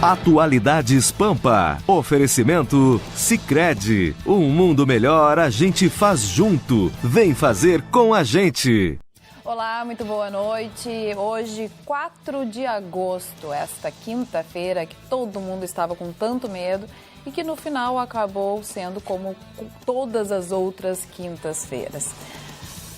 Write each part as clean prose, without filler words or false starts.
Atualidades Pampa. Oferecimento Sicredi. Um mundo melhor a gente faz junto. Vem fazer com a gente. Olá, muito boa noite. Hoje, 4 de agosto, esta quinta-feira que todo mundo estava com tanto medo e que no final acabou sendo como todas as outras quintas-feiras.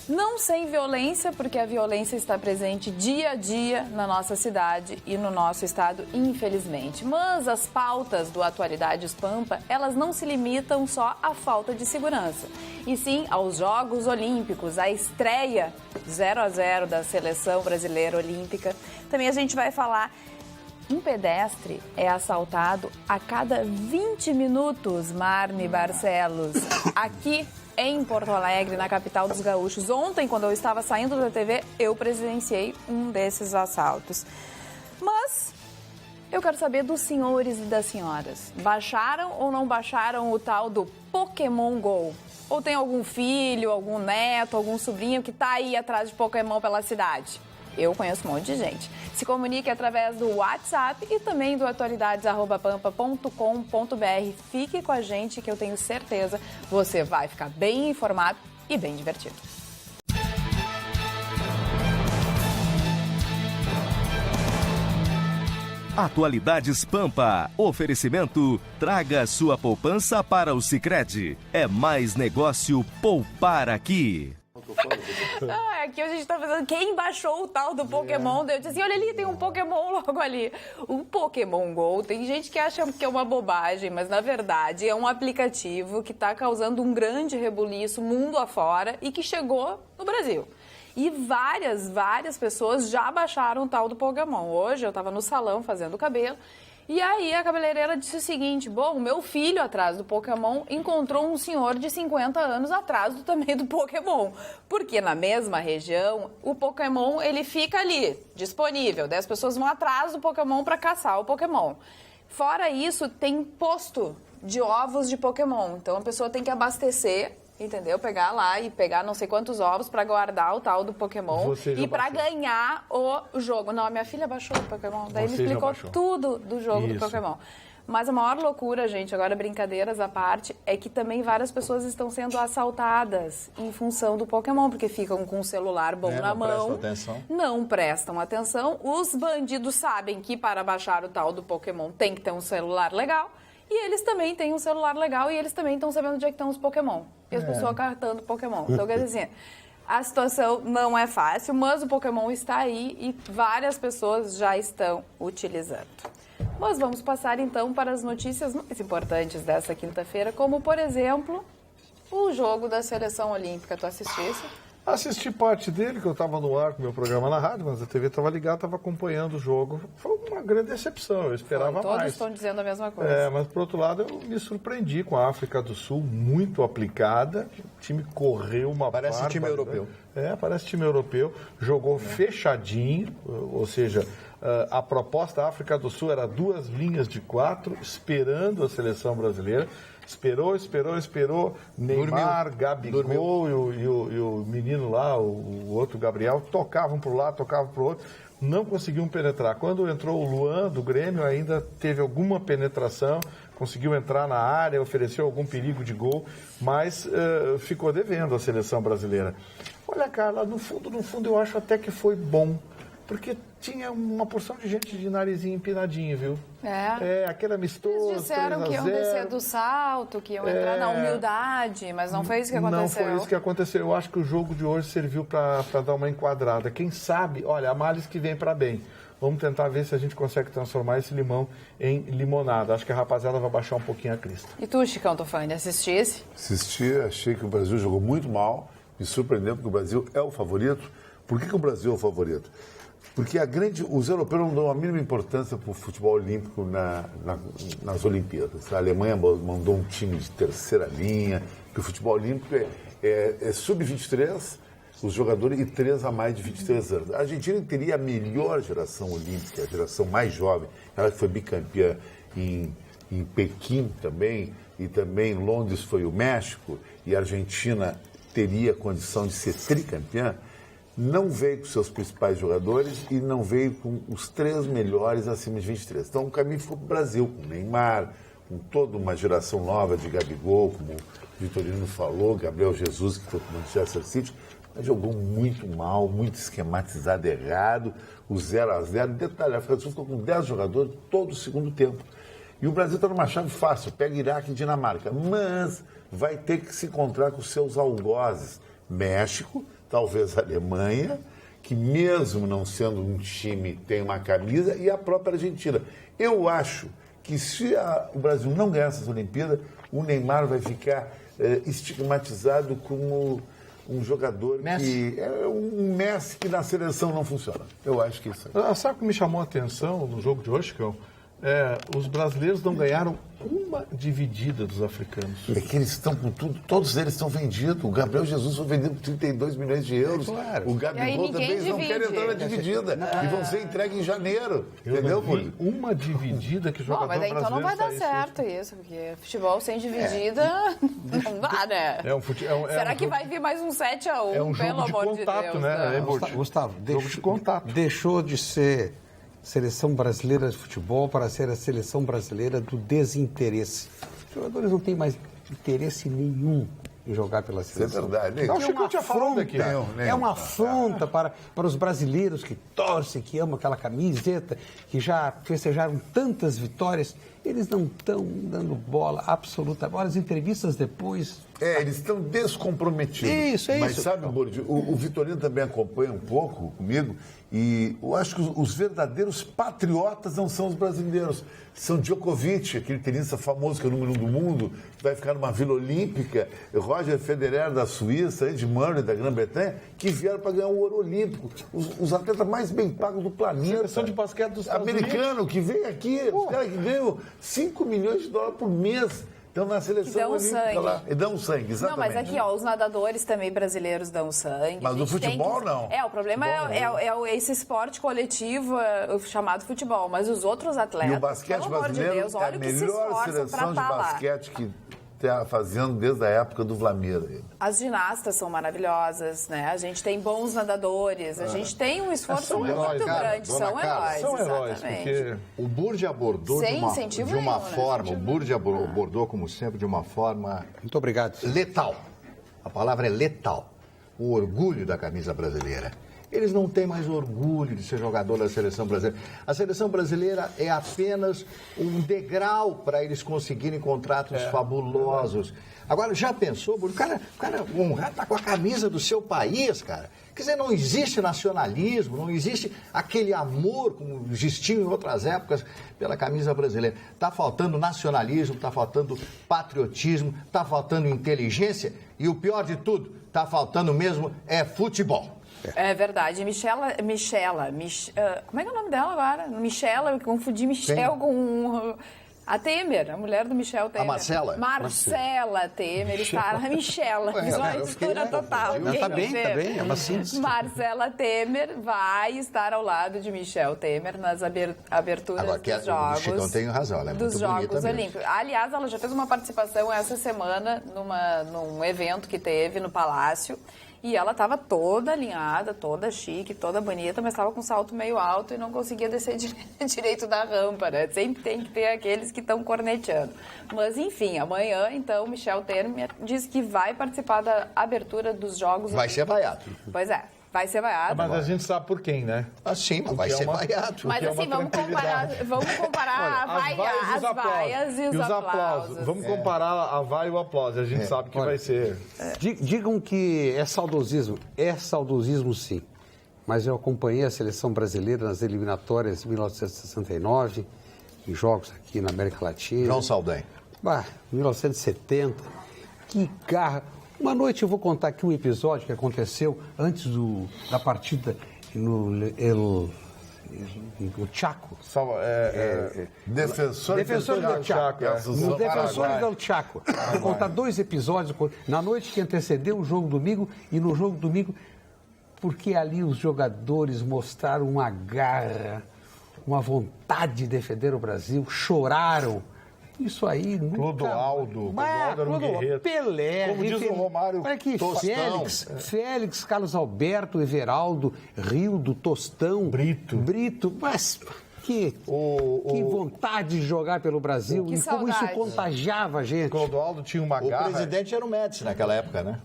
Não sem violência, porque a violência está presente dia a dia na nossa cidade e no nosso estado, infelizmente. Mas as pautas do Atualidades Pampa, elas não se limitam só à falta de segurança, e sim aos Jogos Olímpicos, à estreia 0-0 da Seleção Brasileira Olímpica. Também a gente vai falar, um pedestre é assaltado a cada 20 minutos, Marne Barcelos, aqui em Porto Alegre, na capital dos gaúchos. Ontem, quando eu estava saindo da TV, eu presenciei um desses assaltos. Mas eu quero saber dos senhores e das senhoras. Baixaram ou não baixaram o tal do Pokémon GO? Ou tem algum filho, algum neto, algum sobrinho que está aí atrás de Pokémon pela cidade? Eu conheço um monte de gente. Se comunique através do WhatsApp e também do atualidades@pampa.com.br. Fique com a gente que eu tenho certeza você vai ficar bem informado e bem divertido. Atualidades Pampa. Oferecimento: traga sua poupança para o Sicredi. É mais negócio poupar aqui. Aqui a gente tá fazendo quem baixou o tal do Pokémon. Eu disse assim, olha ali, tem um Pokémon logo ali. O Pokémon GO, tem gente que acha que é uma bobagem, mas na verdade é um aplicativo que está causando um grande rebuliço mundo afora e que chegou no Brasil. E várias pessoas já baixaram o tal do Pokémon. Hoje eu estava no salão fazendo o cabelo. E aí a cabeleireira disse o seguinte, bom, meu filho atrás do Pokémon encontrou um senhor de 50 anos atrás também do Pokémon. Porque na mesma região, o Pokémon ele fica ali, disponível. 10 pessoas vão atrás do Pokémon para caçar o Pokémon. Fora isso, tem posto de ovos de Pokémon. Então a pessoa tem que abastecer, entendeu? Pegar lá e pegar não sei quantos ovos para guardar o tal do Pokémon e para ganhar o jogo. Não, a minha filha baixou o Pokémon, daí me explicou tudo do jogo do Pokémon. Mas a maior loucura, gente, agora brincadeiras à parte, é que também várias pessoas estão sendo assaltadas em função do Pokémon, porque ficam com um celular bom na mão, não prestam atenção. Os bandidos sabem que para baixar o tal do Pokémon tem que ter um celular legal. E eles também têm um celular legal e eles também estão sabendo onde é que estão os Pokémon. E as pessoas cartando Pokémon. Então, quer dizer, a situação não é fácil, mas o Pokémon está aí e várias pessoas já estão utilizando. Mas vamos passar, então, para as notícias mais importantes dessa quinta-feira, como, por exemplo, o jogo da Seleção Olímpica. Tu assistisse? Assisti parte dele, que eu estava no ar com o meu programa na rádio, mas a TV estava ligada, estava acompanhando o jogo. Foi uma grande decepção, eu esperava mais. Todos estão dizendo a mesma coisa. Mas, por outro lado, eu me surpreendi com a África do Sul, muito aplicada. O time correu uma Parece bárbara, time europeu. Parece time europeu. Jogou fechadinho, ou seja, a proposta da África do Sul era 2 linhas de 4, esperando a seleção brasileira. Esperou. Neymar, Gabigol e o menino lá, o outro Gabriel, tocavam para um lado, tocavam para o outro, não conseguiam penetrar. Quando entrou o Luan do Grêmio, ainda teve alguma penetração, conseguiu entrar na área, ofereceu algum perigo de gol, mas ficou devendo a seleção brasileira. Olha, Carla, no fundo eu acho até que foi bom, porque tinha uma porção de gente de narizinho empinadinho, viu? Aquele amistoso. Eles disseram que iam descer do salto, que iam entrar na humildade, mas não foi isso que aconteceu. Não foi isso que aconteceu. Eu acho que o jogo de hoje serviu para dar uma enquadrada. Quem sabe, olha, a males que vem para bem. Vamos tentar ver se a gente consegue transformar esse limão em limonada. Acho que a rapaziada vai baixar um pouquinho a crista. E tu, Chicão Tofani, assistisse? Assisti, achei que o Brasil jogou muito mal. Me surpreendeu porque o Brasil é o favorito. Por que o Brasil é o favorito? Porque os europeus não dão a mínima importância para o futebol olímpico nas Olimpíadas. A Alemanha mandou um time de terceira linha, que o futebol olímpico é sub-23, os jogadores, e 3 a mais de 23 anos. A Argentina teria a melhor geração olímpica, a geração mais jovem. Ela foi bicampeã em Pequim também, e também em Londres foi o México, e a Argentina teria condição de ser tricampeã. não veio com seus principais jogadores e não veio com os 3 melhores acima de 23. Então o caminho ficou para o Brasil, com o Neymar, com toda uma geração nova de Gabigol, como o Vitorino falou, Gabriel Jesus, que foi com o Manchester City, mas jogou muito mal, muito esquematizado errado, o 0-0. Detalhe, a África do Sul ficou com 10 jogadores todo o segundo tempo. E o Brasil está numa chave fácil, pega Iraque e Dinamarca, mas vai ter que se encontrar com os seus algozes. México, talvez a Alemanha, que mesmo não sendo um time tem uma camisa, e a própria Argentina. Eu acho que se o Brasil não ganhar essas Olimpíadas, o Neymar vai ficar estigmatizado como um jogador que é um Messi que na seleção não funciona. Eu acho que isso aí. Sabe o que me chamou a atenção no jogo de hoje, Chicão? Os brasileiros não ganharam uma dividida dos africanos. É que eles estão com tudo, todos eles estão vendidos. O Gabriel Jesus foi vendido por 32 milhões de euros. Claro. O Gabigol também, eles não querem entrar na dividida. E vão ser entregues em janeiro. Entendeu, Fulvio? Uma dividida que o jogador mas brasileiro então não vai dar saísse. certo isso, porque futebol sem dividida não dá, né? Será que vai vir mais um 7-1? É um jogo pelo de amor contato, de Deus, né? Gustavo, Jogo de contato. deixou de ser seleção brasileira de futebol para ser a seleção brasileira do desinteresse. Os jogadores não têm mais interesse nenhum em jogar pela Isso é seleção. verdade. Eu achei que eu tinha falado aqui. É uma afronta para os brasileiros que torcem, que amam aquela camiseta, que já festejaram tantas vitórias. Eles não estão dando bola absoluta. Agora, as entrevistas depois... Eles estão descomprometidos. Isso. Mas sabe, Bordi, o Vitorino também acompanha um pouco comigo e eu acho que os verdadeiros patriotas não são os brasileiros. São Djokovic, aquele tenista famoso que é o número 1 do mundo, que vai ficar numa Vila Olímpica, Roger Federer da Suíça, Ed Murray da Grã-Bretanha, que vieram para ganhar o ouro olímpico. Os atletas mais bem pagos do planeta. Seleção de basquete dos Estados americano, que vem aqui, os caras que ganham 5 milhões de dólares por mês. Então, na seleção olímpica lá. E dão sangue, exatamente. Não, mas aqui, os nadadores também brasileiros dão sangue. Mas no futebol, não. O problema é esse esporte coletivo, o chamado futebol. Mas os outros atletas, e o basquete pelo amor de brasileiro Deus, é olha a o que se melhor esforçam seleção pra de estar lá. basquete que está fazendo desde a época do Vlameira. As ginastas são maravilhosas, né? A gente tem bons nadadores, a gente tem um esforço muito grande. São heróis, são heróis, exatamente. porque O Burdi abordou Sem de uma incentivo nenhum, né? forma, o Burdi abordou, como sempre, de uma forma Muito obrigado. letal. A palavra é letal. O orgulho da camisa brasileira. Eles não têm mais orgulho de ser jogador da seleção brasileira. A seleção brasileira é apenas um degrau para eles conseguirem contratos fabulosos. Agora, já pensou? O cara honrar, tá com a camisa do seu país, cara. Quer dizer, não existe nacionalismo, não existe aquele amor, como existia em outras épocas, pela camisa brasileira. Está faltando nacionalismo, está faltando patriotismo, está faltando inteligência e o pior de tudo, está faltando mesmo futebol. É verdade. Michela, como é que é o nome dela agora? Michela, eu confundi Michel com a Temer, a mulher do Michel Temer. A Marcela? Marcela Temer está a Michela. Fiz uma mistura total. Tá bem, é uma síntese. Marcela Temer vai estar ao lado de Michel Temer nas aberturas Agora, dos Jogos. O Chicão tem razão, ela é dos muito Jogos bonita mesmo. Olímpicos. Aliás, ela já fez uma participação essa semana num evento que teve no Palácio. E ela estava toda alinhada, toda chique, toda bonita, mas estava com salto meio alto e não conseguia descer direito da rampa, né? Sempre tem que ter aqueles que estão corneteando. Mas, enfim, amanhã, então, Michel Temer disse que vai participar da abertura dos Jogos Vai ser vaiado. Pois é, vai ser vaiado. Mas a gente sabe por quem, né? Assim, mas vai ser vaiado. Mas que é assim, uma vamos comparar as vaias e os aplausos. Vamos comparar a vaia e o aplauso. A gente sabe que vai ser. Digam que é saudosismo. É saudosismo, sim. Mas eu acompanhei a seleção brasileira nas eliminatórias de 1969, em jogos aqui na América Latina. João Saldanha. 1970. Que garra. Uma noite eu vou contar aqui um episódio que aconteceu antes da partida no Chaco. Defensores do Chaco. Nos Defensores do Chaco. Vou contar 2 episódios na noite que antecedeu o jogo domingo e no jogo domingo, porque ali os jogadores mostraram uma garra, uma vontade de defender o Brasil, choraram Isso aí nunca... Clodoaldo era um guerreiro. Pelé. Como diz o Romário, olha aqui, Tostão. Félix, Carlos Alberto, Everaldo, Rildo, Tostão. Brito, mas... Que vontade de jogar pelo Brasil e como isso contagiava a gente. Clodoaldo tinha uma garra. O presidente era o Médici naquela época, né?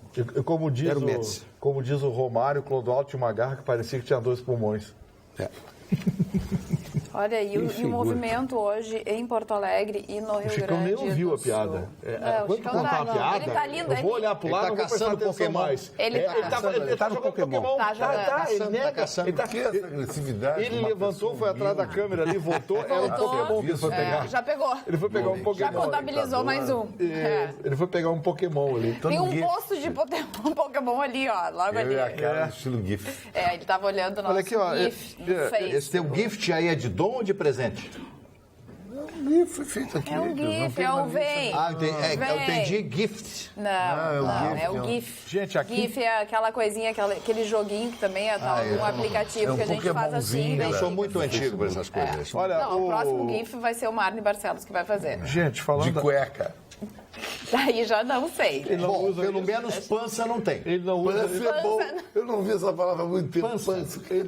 Como diz o Romário, o Clodoaldo tinha uma garra que parecia que tinha 2 pulmões. Olha, e o movimento hoje em Porto Alegre e no Rio Grande do Sul. O Chicão nem ouviu a piada. Quando contar a piada, ele tá lindo. Eu vou olhar pro lado e não vou prestar atenção Pokémon. mais. Ele tá no Pokémon. Tá caçando. Ele levantou, foi atrás da câmera ali, voltou. Era um Pokémon que ele foi pegar. Já pegou. Ele foi pegar um Pokémon. Já contabilizou mais um. Ele foi pegar um Pokémon ali. Tem um posto de Pokémon ali, ó. Logo ali. A cara estilo GIF. Ele tava olhando o nosso GIF no Face. Esse teu gift aí é de dom ou de presente? Foi feito aqui. É um GIF, é o vem. Eu entendi gift. Não, é o GIF. Gente, aqui... GIF é aquela coisinha, aquele joguinho que também é um aplicativo que a gente faz assim. Eu sou muito antigo para essas coisas. Olha, o próximo GIF vai ser o Marne Barcelos que vai fazer. Gente, falando... De cueca. Daí já não sei. Bom, pelo menos pança não tem. Ele não usa... Pança é bom. Eu não vi essa palavra há muito tempo. Pança.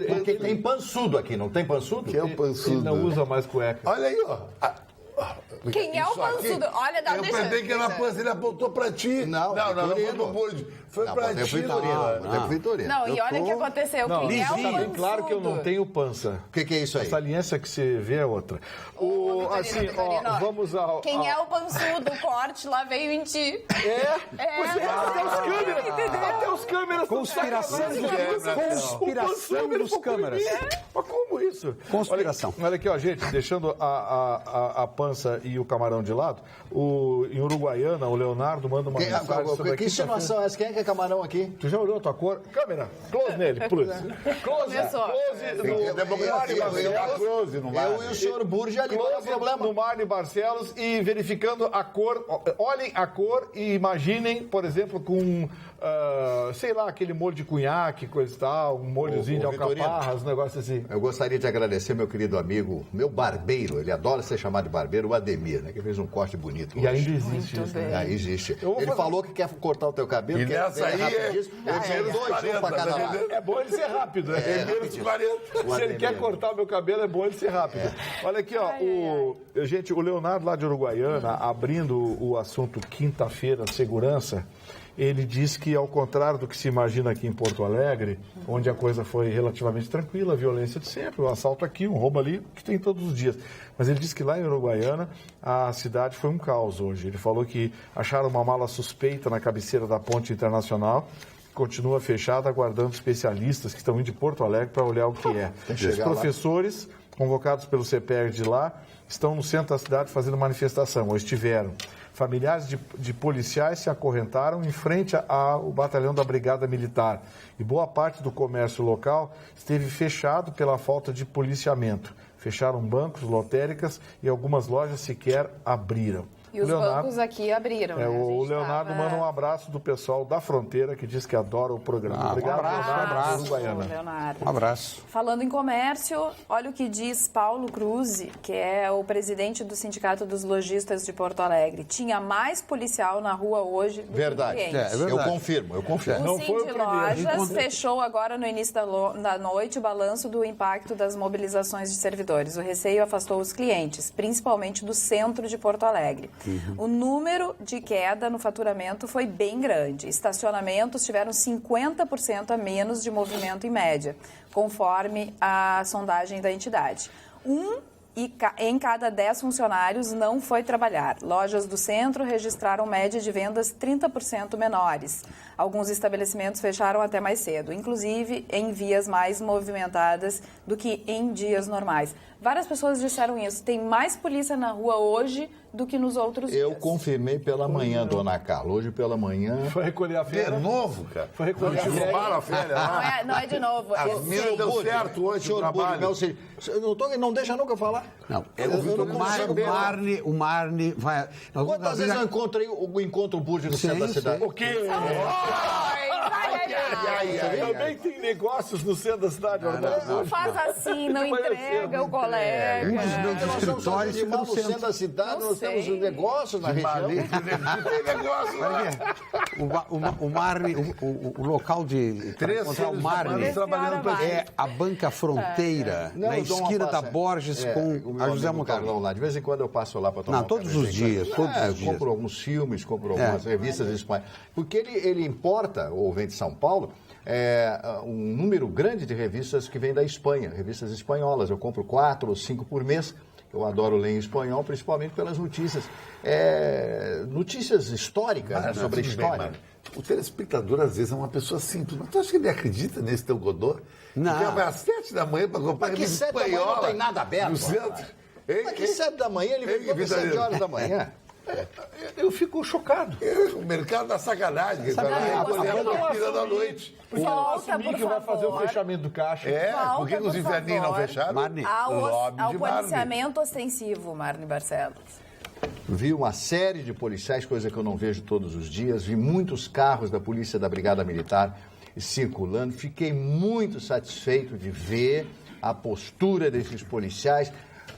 Porque tem pançudo aqui, não tem pançudo? Que é o pançudo. Ele não usa mais cueca. Olha aí, ó. Quem é o pançudo? Olha, Eu pensei que era pança, ele apontou pra ti. Não, foi no Borde. Foi pra ti. Não, e olha o que aconteceu. Quem é o pançudo? Claro que eu não tenho pança. O que é isso aí? Essa aliança que você vê é outra. Vamos ao... Quem é o pançudo? O corte lá veio em ti. Até os câmeras... Conspiração dos câmeras. Mas como isso? Conspiração. Olha aqui, ó, gente, deixando a pança e o camarão de lado, em Uruguaiana, o Leonardo manda uma mensagem sobre que insinuação é essa? Quem é que é camarão aqui? Tu já olhou a tua cor? Câmera, close nele, close. Close no Marne. Eu e o senhor Burge ali, qual é o problema? No Marne Barcelos e verificando a cor. Olhem a cor e imaginem, por exemplo, com... sei lá, aquele molho de cunhaque, coisa e tal, um molhozinho de alcaparras, um negócio assim. Eu gostaria de agradecer meu querido amigo, meu barbeiro, ele adora ser chamado de barbeiro, o Ademir, né, que fez um corte bonito hoje. E ainda existe isso, né? Existe. Ele falou que quer cortar o teu cabelo, e nessa aí é bom ele ser rápido, né? Se ele quer cortar o meu cabelo, é bom ele ser rápido. Olha aqui, ó, gente, o Leonardo lá de Uruguaiana, abrindo o assunto quinta-feira, segurança, ele diz que, ao contrário do que se imagina aqui em Porto Alegre, onde a coisa foi relativamente tranquila, a violência de sempre, o assalto aqui, um roubo ali, que tem todos os dias. Mas ele disse que lá em Uruguaiana, a cidade foi um caos hoje. Ele falou que acharam uma mala suspeita na cabeceira da ponte internacional, continua fechada, aguardando especialistas que estão indo de Porto Alegre para olhar o que é. Os professores, convocados pelo CPER de lá, estão no centro da cidade fazendo manifestação, ou estiveram. Familiares de policiais se acorrentaram em frente ao batalhão da Brigada Militar. E boa parte do comércio local esteve fechado pela falta de policiamento. Fecharam bancos, lotéricas e algumas lojas sequer abriram. E os bancos aqui abriram, né? O Leonardo manda um abraço do pessoal da Fronteira, que diz que adora o programa. Obrigado, um abraço. Leonardo. Um abraço. Falando em comércio, olha o que diz Paulo Cruz, que é o presidente do Sindicato dos Lojistas de Porto Alegre. Tinha mais policial na rua hoje do verdade. que cliente. Eu confirmo. O Cindy Lojas fechou agora no início da noite o balanço do impacto das mobilizações de servidores. O receio afastou os clientes, principalmente do centro de Porto Alegre. O número de queda no faturamento foi bem grande. Estacionamentos tiveram 50% a menos de movimento em média, conforme a sondagem da entidade. Em cada 10 funcionários não foi trabalhar. Lojas do centro registraram média de vendas 30% menores. Alguns estabelecimentos fecharam até mais cedo, inclusive em vias mais movimentadas do que em dias normais. Várias pessoas disseram isso. Tem mais polícia na rua hoje do que nos outros dias. Eu confirmei pela manhã, dona Carla. Hoje pela manhã... Foi recolher a férias. De novo, cara? Foi recolher a férias. Roubaram a férias. Não é de novo. As minas deu certo hoje no trabalho. Não deixa nunca falar. Não. O Marne vai... Quantas vezes eu encontro o Burge no centro da cidade? O quê? Também tem negócios no centro da cidade, Não faz assim, não entrega o colega. Um dos meus escritórios fica no No centro centro. da cidade, Não nós sei. temos negócios na região. Tem negócio lá. O Marne, o local de para 3 encontrar o filhos Marne trabalhando pra é a Banca Fronteira, Não, na eu dou uma esquina da passada. Borges O com meu a José amigo Carlão Montalvão. lá. De vez em quando eu passo lá para tomar Não, um todos cafezinho os dias, com ele. todos os dias. Compro alguns filmes, compro algumas revistas espanholas. Porque ele importa, ou vem de São Paulo, um número grande de revistas que vem da Espanha, revistas espanholas. Eu compro 4 ou 5 por mês. Eu adoro ler em espanhol, principalmente pelas notícias. Notícias históricas, né, sobre a tudo bem, história. mano. O telespectador, às vezes, é uma pessoa simples. Mas tu acha que ele acredita nesse teu Godot? Não. Porque vai às 7 da manhã para comprar Mas que revista 7 da manhã não espanhola tem nada aberto, no rapaz. centro. Hein? Mas que 7 da manhã ele vem Ei, todas 7 Vitorino. horas da manhã. Eu fico chocado. O mercado da sacanagem. Que vai lá recolhendo a pira da noite. Porque Volta, não assumir por que vai fazer o favor. fechamento do caixa. Por que os inferninhos não favor. fecharam? Marne. Lobby Ao de Marne. policiamento ostensivo, Marne Barcelos. Vi uma série de policiais, coisa que eu não vejo todos os dias. Vi muitos carros da Polícia da Brigada Militar circulando. Fiquei muito satisfeito de ver a postura desses policiais.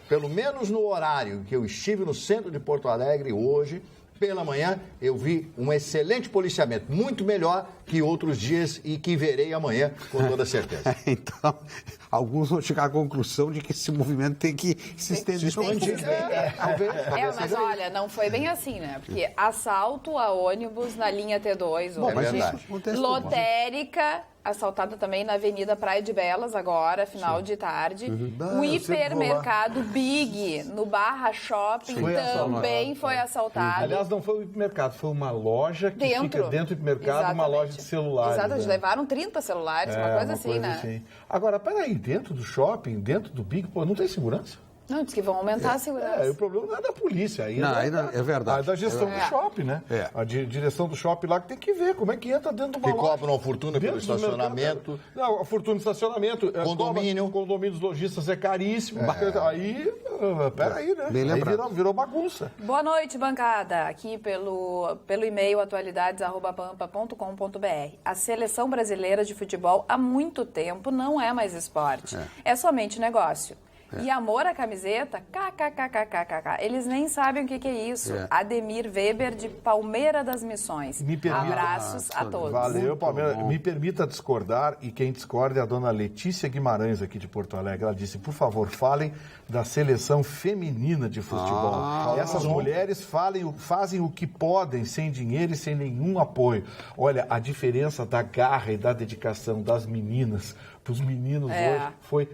Pelo menos no horário que eu estive no centro de Porto Alegre hoje, pela manhã, eu vi um excelente policiamento. Muito melhor que outros dias e que verei amanhã, com toda certeza. Então, alguns vão chegar à conclusão de que esse movimento tem que se estender. Mas olha, não foi bem assim, né? Porque assalto a ônibus na linha T2 hoje. mas verdade. isso acontece Lotérica assaltada também na Avenida Praia de Belas agora, final de tarde. O eu sempre hipermercado Big no Barra Shopping Foi também foi assaltado. Aliás, não foi o hipermercado, foi uma loja que Dentro. fica dentro do hipermercado, uma loja de celulares. Exatamente, né? levaram 30 celulares, uma coisa assim, né? assim. Agora, peraí, dentro do shopping, dentro do Big, pô, não tem segurança? Não, diz que vão aumentar a segurança. O problema não é da polícia, aí Não, aí é verdade. É da gestão do shopping, né? É. A direção do shopping lá que tem que ver como é que entra dentro de uma Que loja. cobram uma fortuna pelo Dentro do estacionamento. mercado. Não, a fortuna de estacionamento. Condomínio. Condomínio dos lojistas é caríssimo. Aí, peraí, né? Bem Aí lembrado. virou bagunça. Boa noite, bancada. Aqui pelo e-mail atualidades@pampa.com.br. A seleção brasileira de futebol há muito tempo não é mais esporte. É somente negócio. E amor à camiseta? KKKKKK. Eles nem sabem o que é isso. Ademir Weber, de Palmeira das Missões. Me permita- Abraços a todos. Valeu, Palmeiras. Me permita discordar, e quem discorda é a dona Letícia Guimarães, aqui de Porto Alegre. Ela disse, por favor, falem da seleção feminina de futebol. Essas mulheres fazem o que podem, sem dinheiro e sem nenhum apoio. Olha, a diferença da garra e da dedicação das meninas para os meninos hoje foi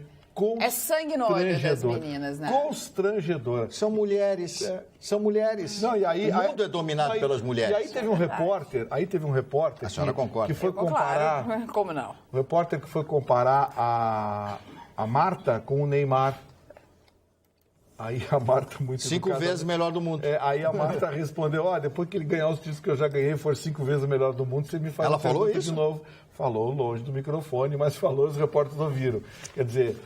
É sangue no olho das constrangedora. meninas, né? São Constrangedora. mulheres. São mulheres. Não, e aí, o mundo é dominado aí- pelas mulheres. E aí teve um repórter, A senhora concorda. que foi comparar, Claro, como não? o repórter que foi comparar a Marta com o Neymar. Aí a Marta, muito 5 educada, vezes melhor do mundo. aí a Marta respondeu, depois que ele ganhar os títulos que eu já ganhei, for 5 vezes o melhor do mundo, você me faz Ela uma falou pergunta isso? de novo. Falou longe do microfone, mas falou, os repórteres ouviram. Quer dizer,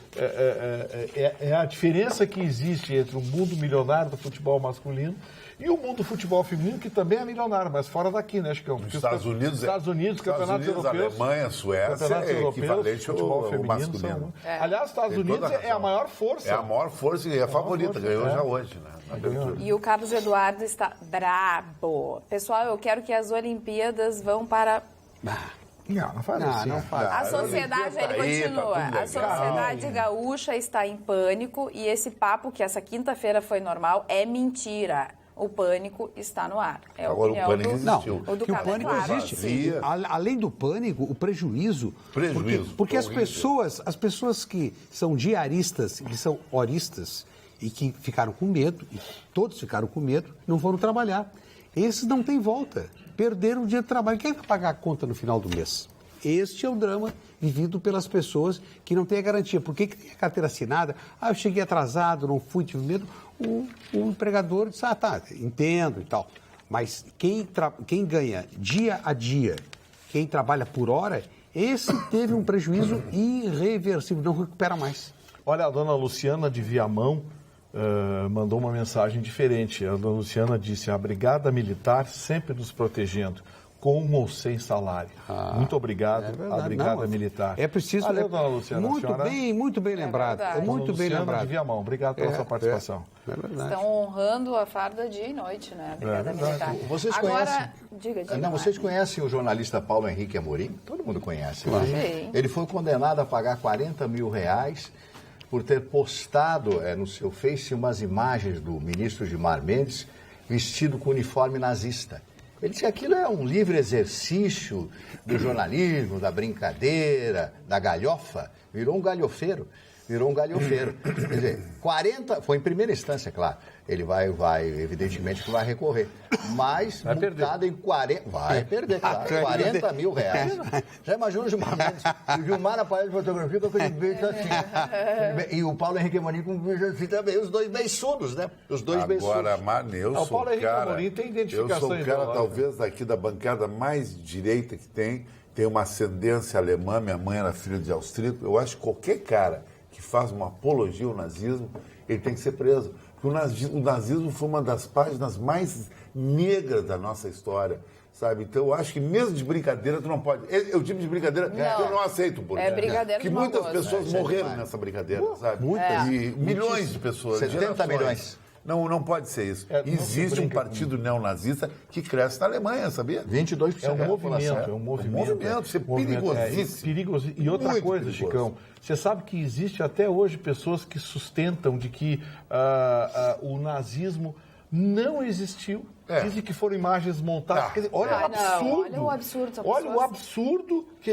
é a diferença que existe entre o mundo milionário do futebol masculino e o mundo do futebol feminino, que também é milionário, mas fora daqui, né, Chicão? Nos Estados Unidos, campeonatos europeus. Alemanha, Suécia Campeonatos é europeus, equivalente futebol ao feminino masculino. Aliás, os Estados Tem toda Unidos a razão. é a maior força. É a maior força e é a favorita, força, ganhou é. já hoje, né? Na abertura. E o Carlos Eduardo está brabo. Pessoal, eu quero que as Olimpíadas vão para... Não faz assim. Não faz. A sociedade, ele continua, a sociedade gaúcha está em pânico e esse papo que essa quinta-feira foi normal é mentira. O pânico está no ar. É a Agora, o opinião pânico do... existiu. Não, O do que o Carlos, pânico claro. existe. Vazia. Além do pânico, o prejuízo. Porque as pessoas que são diaristas, que são horistas e que ficaram com medo, e todos ficaram com medo, não foram trabalhar. Esses não têm volta. Perderam o dia de trabalho. Quem vai pagar a conta no final do mês? Este é o drama vivido pelas pessoas que não têm a garantia. Por que tem a carteira assinada? Eu cheguei atrasado, não fui, tive medo. O empregador disse, entendo e tal. Mas quem ganha dia a dia, quem trabalha por hora, esse teve um prejuízo irreversível, não recupera mais. Olha, a dona Luciana de Viamão mandou uma mensagem diferente. A dona Luciana disse, a Brigada Militar sempre nos protegendo. com ou sem salário. Muito obrigado à Brigada Militar. É preciso... Valeu, dona Luciana. Muito bem lembrado. Muito bem lembrado. De Viamão, obrigado pela sua participação. É verdade. Estão honrando a farda dia e noite, né? Brigada Militar. Vocês Agora, conhecem? diga, Não, vocês conhecem o jornalista Paulo Henrique Amorim? Todo mundo conhece. Claro. Né? Ele foi condenado a pagar R$40 mil por ter postado no seu Face umas imagens do ministro Gilmar Mendes vestido com uniforme nazista. Ele disse que aquilo é um livre exercício do jornalismo, da brincadeira, da galhofa. Virou um galhofeiro. Quer dizer, 40... Foi em primeira instância, claro. Ele vai evidentemente que vai recorrer. Mas vai multado em 40... Vai perder, claro. R$40 mil. Já imaginou o Gilmar Mendes? O Gilmar aparece de fotografia com aquele beijo assim. E o Paulo Henrique Amorim com um beijo assim também. Os dois beiçudos, né? Os dois beiçudos. Agora, Mano, eu O sou Paulo Henrique Amorim tem identificação. Eu sou o cara, talvez, daqui da bancada mais direita que tem uma ascendência alemã, minha mãe era filha de austríaco. Eu acho que qualquer cara que faz uma apologia ao nazismo, ele tem que ser preso. Porque o nazismo foi uma das páginas mais negras da nossa história, sabe? Então, eu acho que mesmo de brincadeira, tu não pode... É o tipo de brincadeira que eu não aceito, por exemplo. É brincadeira que de muitas mau pessoas gosto, morreram nessa brincadeira, sabe? Muitas. E milhões de pessoas. 70 milhões. Não pode ser isso. Existe um partido neonazista que cresce na Alemanha, sabia? 22%. É um movimento. Isso é perigosíssimo. Perigoso. E outra Muito coisa, perigoso. Chicão, você sabe que existe até hoje pessoas que sustentam de que o nazismo não existiu. Dizem que foram imagens montadas. Quer dizer, olha o absurdo. Olha o absurdo. Olha o absurdo que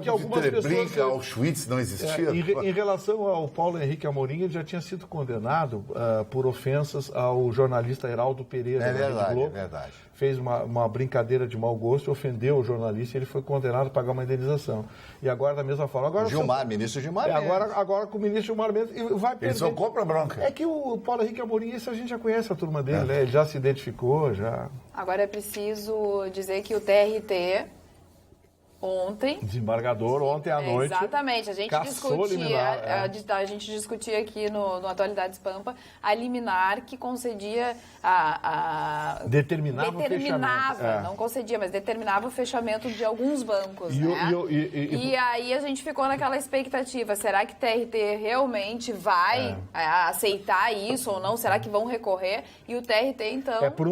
algumas pessoas... Treblinka, Auschwitz não existia. Em relação ao Paulo Henrique Amorim, ele já tinha sido condenado por ofensas ao jornalista Heraldo Pereira. É da Rede verdade, Globo. é verdade. Fez uma brincadeira de mau gosto, ofendeu o jornalista e ele foi condenado a pagar uma indenização. E agora, da mesma forma... Agora, Ministro Gilmar Mendes. Agora com o ministro Gilmar Mendes, vai perder. Ele só compra bronca. É que o Paulo Henrique Amorim, isso a gente já conhece a turma dele, né? Ele já se identificou, já... Agora é preciso dizer que o TRT ontem... Desembargador, ontem à noite... Exatamente, a gente discutia aqui no Atualidades Pampa a liminar que concedia Determinava o fechamento. Não concedia, mas determinava o fechamento de alguns bancos, E aí a gente ficou naquela expectativa, será que o TRT realmente vai aceitar isso ou não? Será que vão recorrer? E o TRT, então, por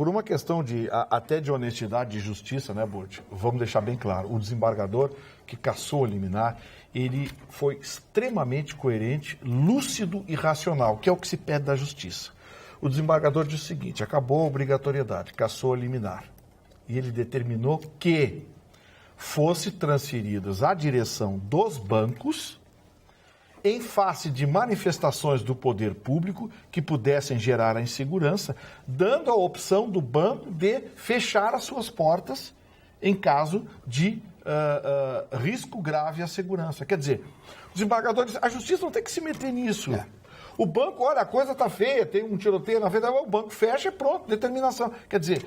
uma questão de até de honestidade, de justiça, né, Burt? Vamos deixar bem claro, o desembargador que cassou a liminar, ele foi extremamente coerente, lúcido e racional, que é o que se pede da justiça. O desembargador disse o seguinte, acabou a obrigatoriedade, cassou a liminar. E ele determinou que fosse transferidas à direção dos bancos em face de manifestações do poder público que pudessem gerar a insegurança, dando a opção do banco de fechar as suas portas em caso de risco grave à segurança. Quer dizer, os desembargadores, a justiça não tem que se meter nisso. O banco, olha, a coisa está feia, tem um tiroteio na frente, o banco fecha e pronto, determinação. Quer dizer,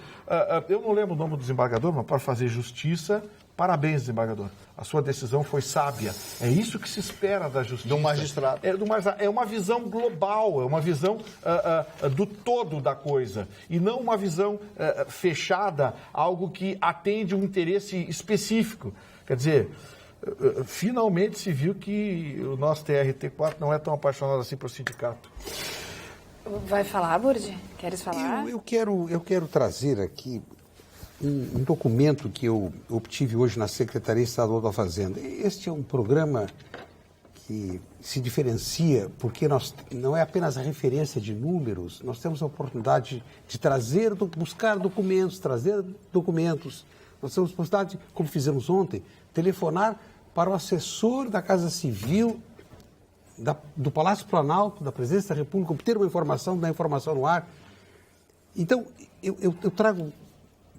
eu não lembro o nome do desembargador, mas para fazer justiça, parabéns, desembargador. A sua decisão foi sábia. É isso que se espera da justiça. Do magistrado. É uma visão global, é uma visão do todo da coisa. E não uma visão fechada, algo que atende um interesse específico. Quer dizer, finalmente se viu que o nosso TRT4 não é tão apaixonado assim por sindicato. Vai falar, Burdi? Queres falar? Eu quero trazer aqui um documento que eu obtive hoje na Secretaria Estadual da Fazenda. Este é um programa que se diferencia porque não é apenas a referência de números, nós temos a oportunidade de buscar documentos, trazer documentos. Nós temos a oportunidade, como fizemos ontem, telefonar para o assessor da Casa Civil do Palácio Planalto, da Presidência da República, obter uma informação, dar informação no ar. Então, eu trago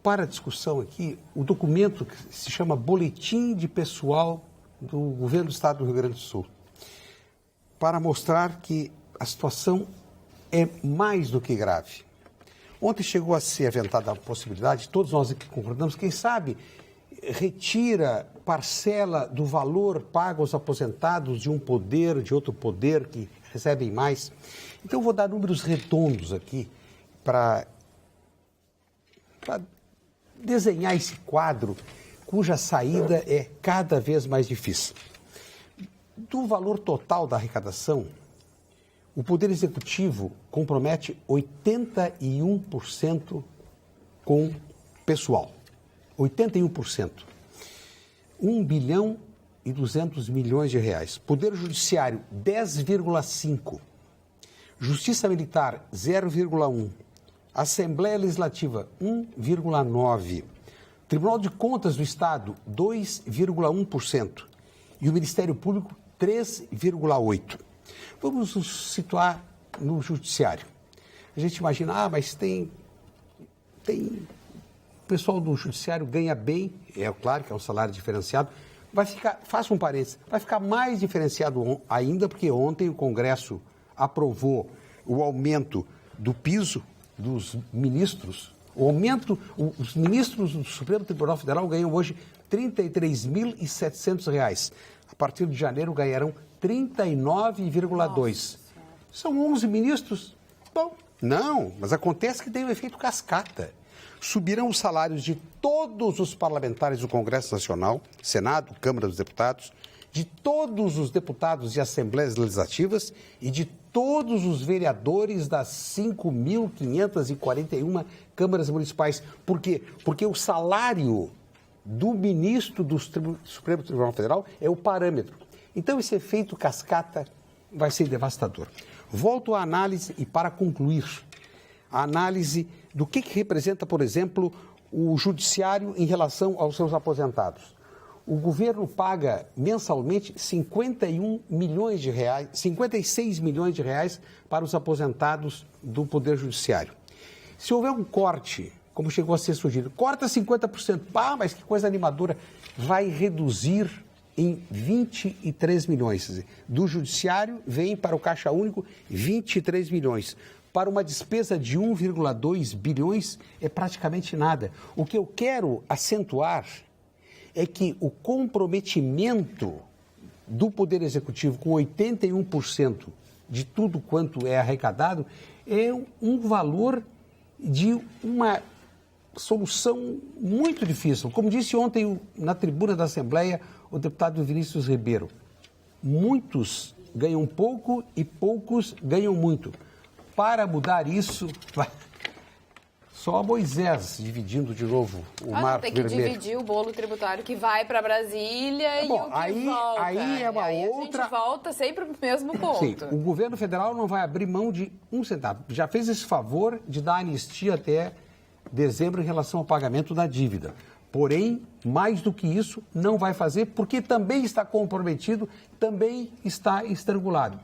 para a discussão aqui o documento que se chama Boletim de Pessoal do Governo do Estado do Rio Grande do Sul, para mostrar que a situação é mais do que grave. Ontem chegou a ser aventada a possibilidade, todos nós aqui concordamos, quem sabe retira parcela do valor pago aos aposentados de um poder, de outro poder, que recebem mais. Então, eu vou dar números redondos aqui para desenhar esse quadro cuja saída é cada vez mais difícil. Do valor total da arrecadação, o Poder Executivo compromete 81% com pessoal. 81%. 1 bilhão e 200 milhões de reais. Poder Judiciário, 10,5%. Justiça Militar, 0,1%. Assembleia Legislativa, 1,9%. Tribunal de Contas do Estado, 2,1%. E o Ministério Público, 3,8%. Vamos nos situar no Judiciário. A gente imagina, mas tem o pessoal do Judiciário ganha bem, é claro que é um salário diferenciado, vai ficar, faça um parênteses, vai ficar mais diferenciado ainda, porque ontem o Congresso aprovou o aumento do piso dos ministros. Os ministros do Supremo Tribunal Federal ganham hoje R$ 33.700. A partir de janeiro ganharão 39,2. São 11 ministros? Bom, não, mas acontece que tem um efeito cascata. Subirão os salários de todos os parlamentares do Congresso Nacional, Senado, Câmara dos Deputados, de todos os deputados de assembleias legislativas e de todos os vereadores das 5.541 câmaras municipais. Por quê? Porque o salário do ministro do Supremo Tribunal Federal é o parâmetro. Então, esse efeito cascata vai ser devastador. Volto à análise e, para concluir, a análise do que representa, por exemplo, o judiciário em relação aos seus aposentados. O governo paga mensalmente 56 milhões de reais para os aposentados do Poder Judiciário. Se houver um corte, como chegou a ser sugerido, corta 50%, mas que coisa animadora, vai reduzir em 23 milhões. Do Judiciário vem para o Caixa Único 23 milhões. Para uma despesa de 1,2 bilhões é praticamente nada. O que eu quero acentuar é que o comprometimento do Poder Executivo com 81% de tudo quanto é arrecadado é um valor de uma solução muito difícil. Como disse ontem na tribuna da Assembleia o deputado Vinícius Ribeiro, muitos ganham pouco e poucos ganham muito. Para mudar isso, só Moisés dividindo de novo o mar tem vermelho. Tem que dividir o bolo tributário que vai para Brasília e o que volta. Aí é uma aí outra... a gente volta sempre para o mesmo ponto. Sim, o governo federal não vai abrir mão de um centavo. Já fez esse favor de dar anistia até dezembro em relação ao pagamento da dívida. Porém, mais do que isso, não vai fazer, porque também está comprometido, também está estrangulado.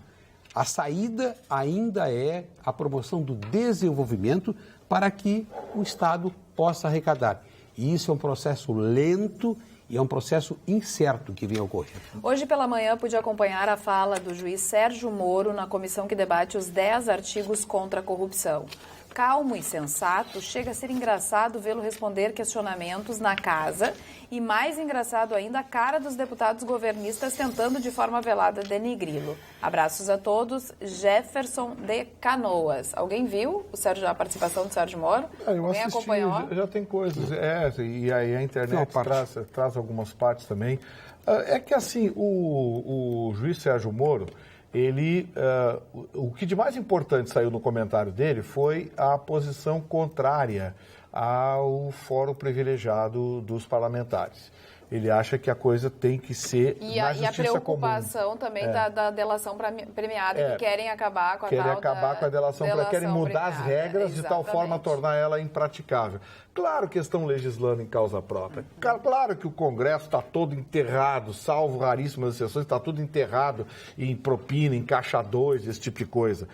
A saída ainda é a promoção do desenvolvimento para que o Estado possa arrecadar. E isso é um processo lento e é um processo incerto que vem ocorrendo. Hoje pela manhã pude acompanhar a fala do juiz Sérgio Moro na comissão que debate os 10 artigos contra a corrupção. Calmo e sensato, chega a ser engraçado vê-lo responder questionamentos na casa e mais engraçado ainda a cara dos deputados governistas tentando de forma velada denigri-lo. Abraços a todos, Jefferson de Canoas. Alguém viu a participação do Sérgio Moro? Eu Alguém assisti, acompanhou? Já tem coisas, e aí a internet traz algumas partes também. É que assim, o juiz Sérgio Moro, o que de mais importante saiu no comentário dele foi a posição contrária ao fórum privilegiado dos parlamentares. Ele acha que a coisa tem que ser na justiça comum. E a preocupação também da delação premiada, que querem acabar com a delação premiada, querem mudar as regras de tal forma a tornar ela impraticável. Claro que estão legislando em causa própria. Claro que o Congresso está todo enterrado, salvo raríssimas exceções, está tudo enterrado em propina, em caixa 2, esse tipo de coisa.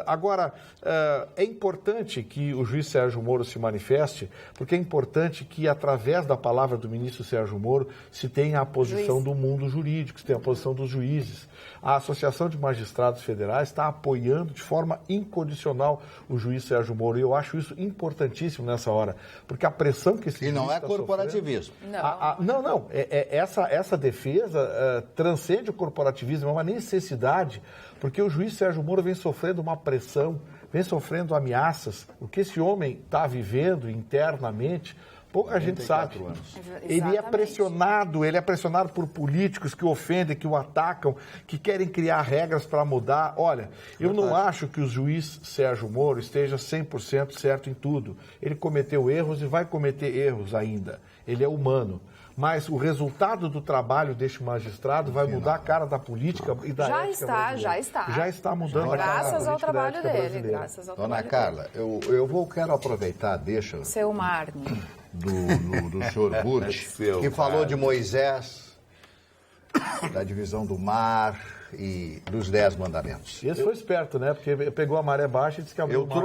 Agora, é importante que o juiz Sérgio Moro se manifeste, porque é importante que, através da palavra do ministro Sérgio Moro, se tenha a posição do mundo jurídico, se tenha a posição dos juízes. A Associação de Magistrados Federais está apoiando de forma incondicional o juiz Sérgio Moro, e eu acho isso importantíssimo nessa hora. Porque a pressão que esse juiz não é corporativismo. Não. Essa defesa transcende o corporativismo, é uma necessidade, porque o juiz Sérgio Moro vem sofrendo uma pressão, vem sofrendo ameaças. O que esse homem está vivendo internamente Pouca gente sabe. Ele é pressionado por políticos que ofendem, que o atacam, que querem criar regras para mudar. Olha, eu não acho que o juiz Sérgio Moro esteja 100% certo em tudo. Ele cometeu erros e vai cometer erros ainda. Ele é humano. Mas o resultado do trabalho deste magistrado vai mudar a cara da política e da ética brasileira. Já está mudando a cara da política. Graças ao trabalho dele. Dona Carla, eu quero aproveitar, deixa... Seu Marne. Do senhor Burti, que falou de Moisés, da divisão do mar e dos 10 mandamentos. E esse foi esperto, né? Porque pegou a maré baixa e disse que abriu o mar.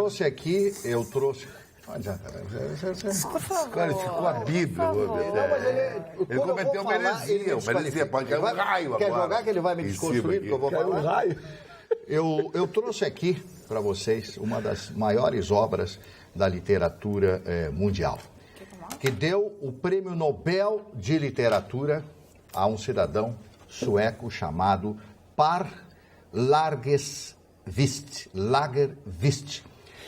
Eu trouxe... Não adianta, Por favor. Cara, ele ficou a Bíblia. Ele cometeu uma heresia. Pode cair um raio agora. Quer jogar que ele vai me desconstruir, porque eu vou falar? Um raio. Eu trouxe aqui para vocês uma das maiores obras da literatura mundial, que deu o Prêmio Nobel de Literatura a um cidadão sueco chamado Per Lagerkvist.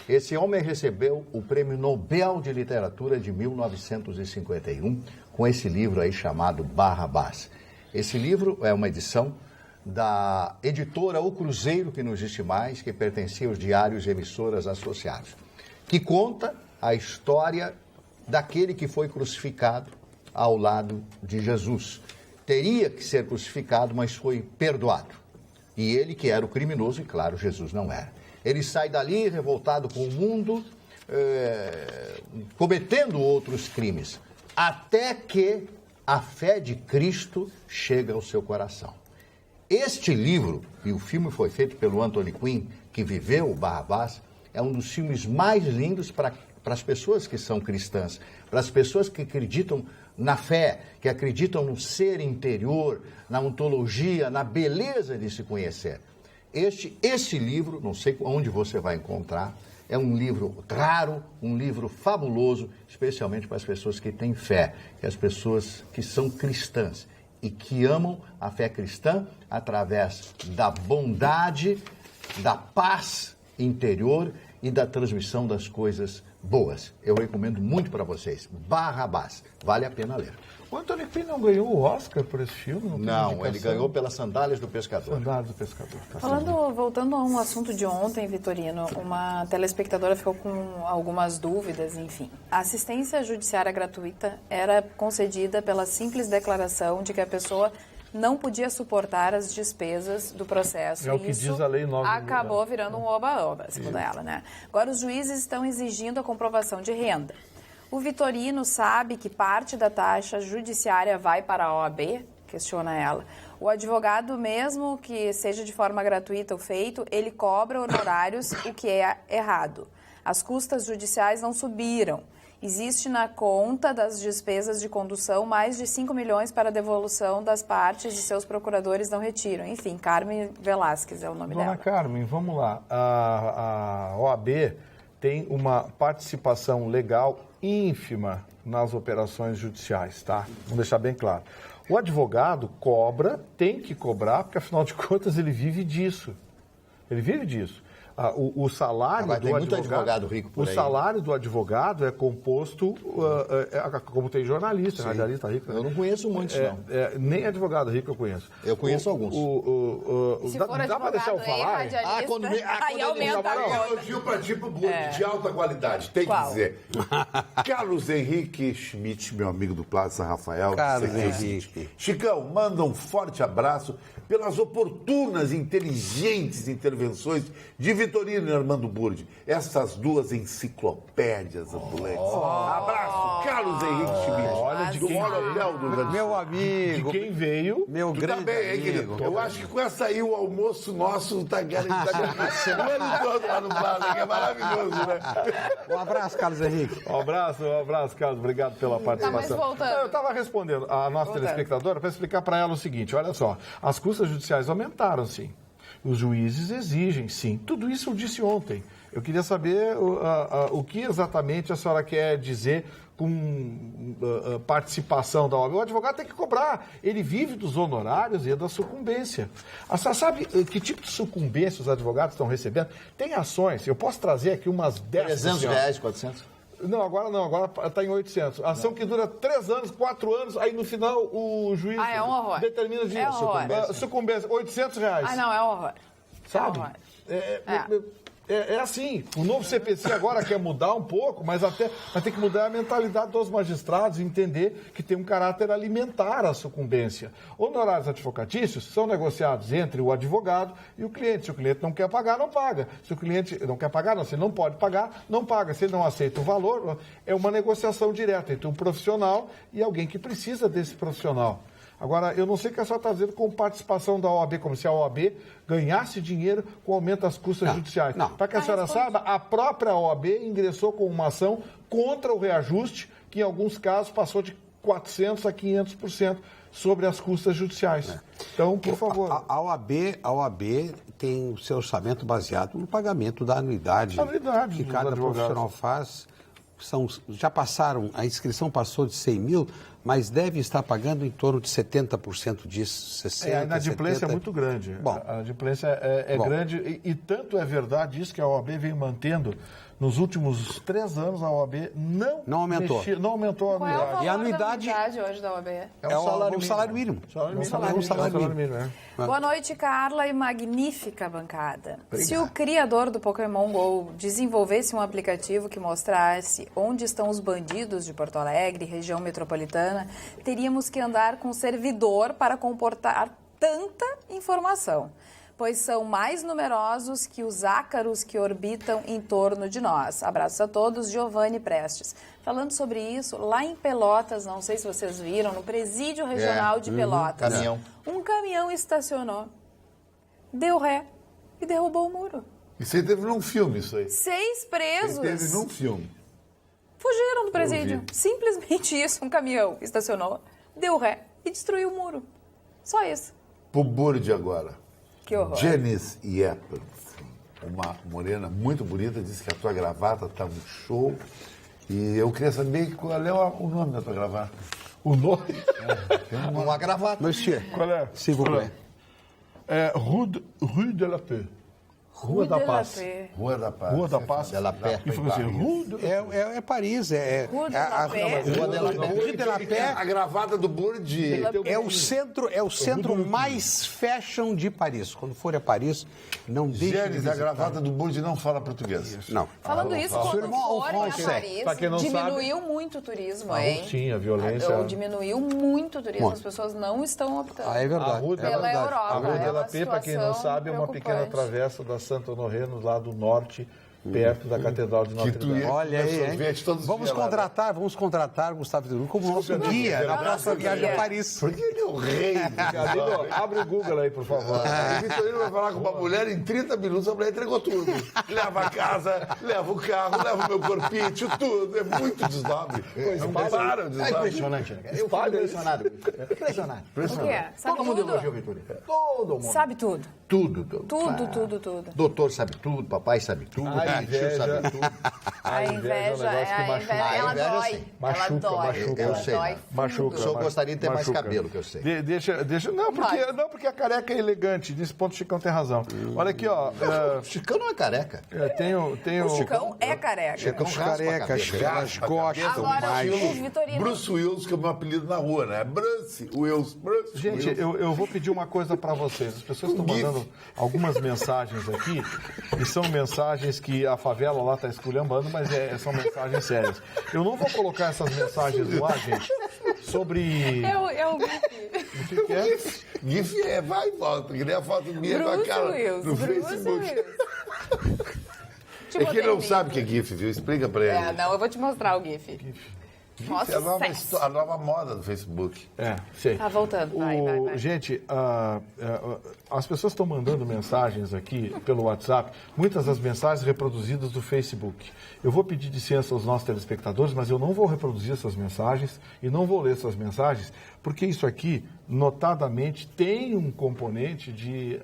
Esse homem recebeu o Prêmio Nobel de Literatura de 1951 com esse livro aí chamado Barrabás. Esse livro é uma edição da editora O Cruzeiro, que não existe mais, que pertencia aos diários e emissoras associados, que conta a história daquele que foi crucificado ao lado de Jesus. Teria que ser crucificado, mas foi perdoado. E ele que era o criminoso, e claro, Jesus não era. Ele sai dali revoltado com o mundo, cometendo outros crimes, até que a fé de Cristo chega ao seu coração. Este livro, e o filme foi feito pelo Anthony Quinn, que viveu o Barrabás, é um dos filmes mais lindos para as pessoas que são cristãs, para as pessoas que acreditam na fé, que acreditam no ser interior, na ontologia, na beleza de se conhecer. Este livro, não sei onde você vai encontrar, é um livro raro, um livro fabuloso, especialmente para as pessoas que têm fé, que as pessoas que são cristãs e que amam a fé cristã através da bondade, da paz interior e da transmissão das coisas boas. Eu recomendo muito para vocês. Barrabás. Vale a pena ler. O Anthony Quinn não ganhou o Oscar por esse filme? Não, ele ganhou pelas Sandálias do Pescador. Sandálias do Pescador. Voltando a um assunto de ontem, Vitorino, uma telespectadora ficou com algumas dúvidas, enfim. A assistência judiciária gratuita era concedida pela simples declaração de que a pessoa não podia suportar as despesas do processo. É o que diz a lei 9. Acabou virando um oba-oba, segundo ela, né? Agora, os juízes estão exigindo a comprovação de renda. O Vitorino sabe que parte da taxa judiciária vai para a OAB? Questiona ela. O advogado, mesmo que seja de forma gratuita o feito, ele cobra honorários, o que é errado. As custas judiciais não subiram. Existe na conta das despesas de condução mais de 5 milhões para a devolução das partes e seus procuradores não retiram. Enfim, Carmen Velasquez é o nome dela. Dona Carmen, vamos lá. A OAB tem uma participação legal ínfima nas operações judiciais, tá? Vamos deixar bem claro. O advogado cobra, tem que cobrar, porque afinal de contas ele vive disso. Ele vive disso. O salário do advogado, muito advogado rico por aí. O salário do advogado é composto, como tem jornalista, radialista rico. Eu não conheço muitos, não. Nem advogado rico eu conheço. Eu conheço alguns. Se for dá para deixar eu falar? Aí aumenta a conta. Elogio para ti pro Burti, de alta qualidade, tem que dizer. Carlos Henrique Schmidt, meu amigo do Plaza São Rafael. Carlos Henrique. Chicão, manda um forte abraço pelas oportunas e inteligentes intervenções de Vitorino e Armando Burdi, essas duas enciclopédias ambulantes. Abraço, Carlos Henrique Schmidt. Olha de quem hotel do Rio. Meu amigo. De quem veio. Meu Tu grande também, hein, querido? amigo. Eu acho que com essa aí o almoço nosso tá garantido. O ano todo lá no Plaza, que é maravilhoso, né? Um abraço, Carlos Henrique. Um abraço, Carlos. Obrigado pela participação. mas voltando. Eu estava respondendo a nossa telespectadora para explicar para ela o seguinte, olha só, as custas judiciais aumentaram, sim. Os juízes exigem, sim. Tudo isso eu disse ontem. Eu queria saber o que exatamente a senhora quer dizer com participação da OAB. O advogado tem que cobrar. Ele vive dos honorários e da sucumbência. A senhora sabe que tipo de sucumbência os advogados estão recebendo? Tem ações. Eu posso trazer aqui umas 10. 300 reais, 400? Não, agora está em 800. Ação que dura 3 anos, 4 anos, aí no final o juiz é um horror. determina de É um horror. sucumbência, R$800. Não, é um horror. Sabe? É um horror. É assim, o novo CPC agora quer mudar um pouco, mas vai ter que mudar a mentalidade dos magistrados e entender que tem um caráter alimentar a sucumbência. Honorários advocatícios são negociados entre o advogado e o cliente. Se o cliente não quer pagar, não paga. Se o cliente não quer pagar, não. Se ele não pode pagar, não paga. Se ele não aceita o valor, é uma negociação direta entre um profissional e alguém que precisa desse profissional. Agora, eu não sei o que a senhora está dizendo com participação da OAB, como se a OAB ganhasse dinheiro com o aumento das custas judiciais. Para que a senhora saiba, a própria OAB ingressou com uma ação contra o reajuste, que em alguns casos passou de 400% a 500% sobre as custas judiciais. Então, por favor. A OAB tem o seu orçamento baseado no pagamento da anuidade que cada profissional faz. Já passaram, a inscrição passou de 100 mil, mas deve estar pagando em torno de 70% disso, 60%, a inadimplência 70%. É muito grande. Bom, a inadimplência é grande e tanto é verdade isso que a OAB vem mantendo. Nos últimos 3 anos, a OAB não aumentou a Qual é o anuidade. valor E a anuidade da anuidade hoje da OAB? É o salário mínimo. Boa noite, Carla e magnífica bancada. Se o criador do Pokémon GO desenvolvesse um aplicativo que mostrasse onde estão os bandidos de Porto Alegre, região metropolitana, teríamos que andar com servidor para comportar tanta informação, pois são mais numerosos que os ácaros que orbitam em torno de nós. Abraços a todos, Giovanni Prestes. Falando sobre isso, lá em Pelotas, não sei se vocês viram, no Presídio Regional de Pelotas, um caminhão estacionou, deu ré e derrubou o muro. Isso aí teve num filme, isso aí. 6 presos Teve num filme. fugiram do presídio. Simplesmente isso, um caminhão estacionou, deu ré e destruiu o muro. Só isso. Pro Burde agora. Que horror. Janice Yepes, uma morena muito bonita, disse que a tua gravata tá um show. E eu queria saber qual é o nome da tua gravata. O nome? Uma gravata. Monsieur, Qual é? s'il vous plaît. É Rue de la Paix. Rua da Paz. Rua da Paz. Rua da Paz. De la Paix. E foi assim, Rue de... É Paris, Rue de la Paix. Rue de la Paix A gravata do Burde. é o centro mais fashion de Paris. Quando for a Paris, não deixe de Janice, a visitar. gravata do Burde não fala português. Não. Falando isso, quando irmão forem a Alfonso, Paris, pra quem não diminuiu muito o turismo, hein? Sim, a violência. Diminuiu muito o turismo, Muito. as pessoas não estão optando. É verdade. A Rua de Pela la Europa. A Rua de É la uma Paix, para quem não situação sabe, é uma pequena preocupante. travessa da Santo Honorino, lá do norte, perto da Catedral de Notre Dame. Olha aí, hein? Sorvete todos os Vamos dias lá, contratar o Gustavo Vitorino como nosso guia na próxima viagem a Paris. Porque ele é o rei. Amigo, abre o Google aí, por favor. O Vitorino vai falar com uma mulher em 30 minutos, a mulher entregou tudo. Leva a casa, leva o carro, leva o meu corpício, tudo. É muito desdobre. Não para o É desdobre. impressionante, né? Eu fico impressionado. Impressionado. O quê? Sabe Todo mundo tudo? elogia o Vitorino. Todo mundo. Sabe tudo. Tudo. Tudo. Doutor sabe tudo, papai sabe tudo, A tio sabe tudo. A inveja, ela inveja, dói. sim. Machuca, Ela dói. machuca. Ela Eu sei, dói né? Machuca. O senhor gostaria de ter mais Machuca. cabelo, que eu sei. Deixa, não, porque a careca é elegante. Nesse ponto o Chicão tem razão. Olha aqui, ó. O Chicão não é careca. Tem O Chicão é careca. Chicão Os raspa a carecas, cabeça. elas gostam Agora, mais. o Vitorino... Bruce Willis, que é o meu apelido na rua, né? Bruce Willis. Gente, eu vou pedir uma coisa para vocês. As pessoas estão mandando algumas mensagens aqui, e são mensagens que a favela lá está esculhambando, mas são mensagens sérias. Eu não vou colocar essas mensagens no ar, gente, sobre... É o GIF. O que é? GIF vai e volta, que nem a foto minha com a Bruce cara Willis. no Bruce Facebook. Willis. Te É que botei ele não link. sabe o que é GIF, viu? Explica pra ele. Não, eu vou te mostrar o GIF. Mostra É a nova moda do Facebook. Sei. Tá voltando, vai. Gente, as pessoas estão mandando mensagens aqui pelo WhatsApp, muitas das mensagens reproduzidas do Facebook. Eu vou pedir licença aos nossos telespectadores, mas eu não vou reproduzir essas mensagens e não vou ler essas mensagens, porque isso aqui, notadamente, tem um componente de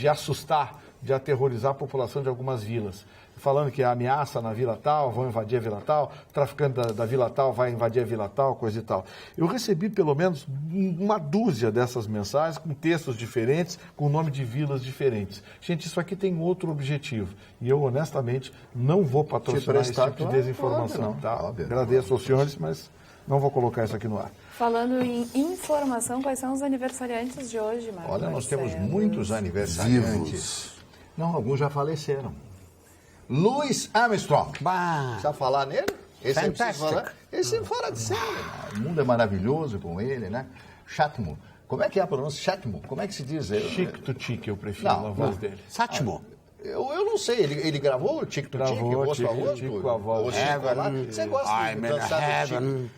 assustar, de aterrorizar a população de algumas vilas. falando que a ameaça na vila tal, vão invadir a vila tal, traficante da vila tal vai invadir a vila tal, coisa e tal. Eu recebi pelo menos uma dúzia dessas mensagens com textos diferentes, com o nome de vilas diferentes. Gente, isso aqui tem outro objetivo. E eu, honestamente, não vou patrocinar esse tipo de desinformação. Tá? Agradeço aos senhores, mas não vou colocar isso aqui no ar. Falando em informação, quais são os aniversariantes de hoje, Marcos? Olha, nós temos muitos aniversariantes. Vivos. Não, alguns já faleceram. Louis Armstrong. Bah. Precisa falar nele? Esse é Fantastic. esse é fora de série. O mundo é maravilhoso com ele, né? Chatmo. Como é que é a pronúncia? Chatmo. Como é que se diz? Chic to Chic, eu prefiro Não, a voz dele. Sátimo. Eu não sei, ele gravou o Tic to Tic, Gravou, o rosto a Tic to rosto? Tic com a voz. O Chico lá. Você gosta I'm de in dançar heaven.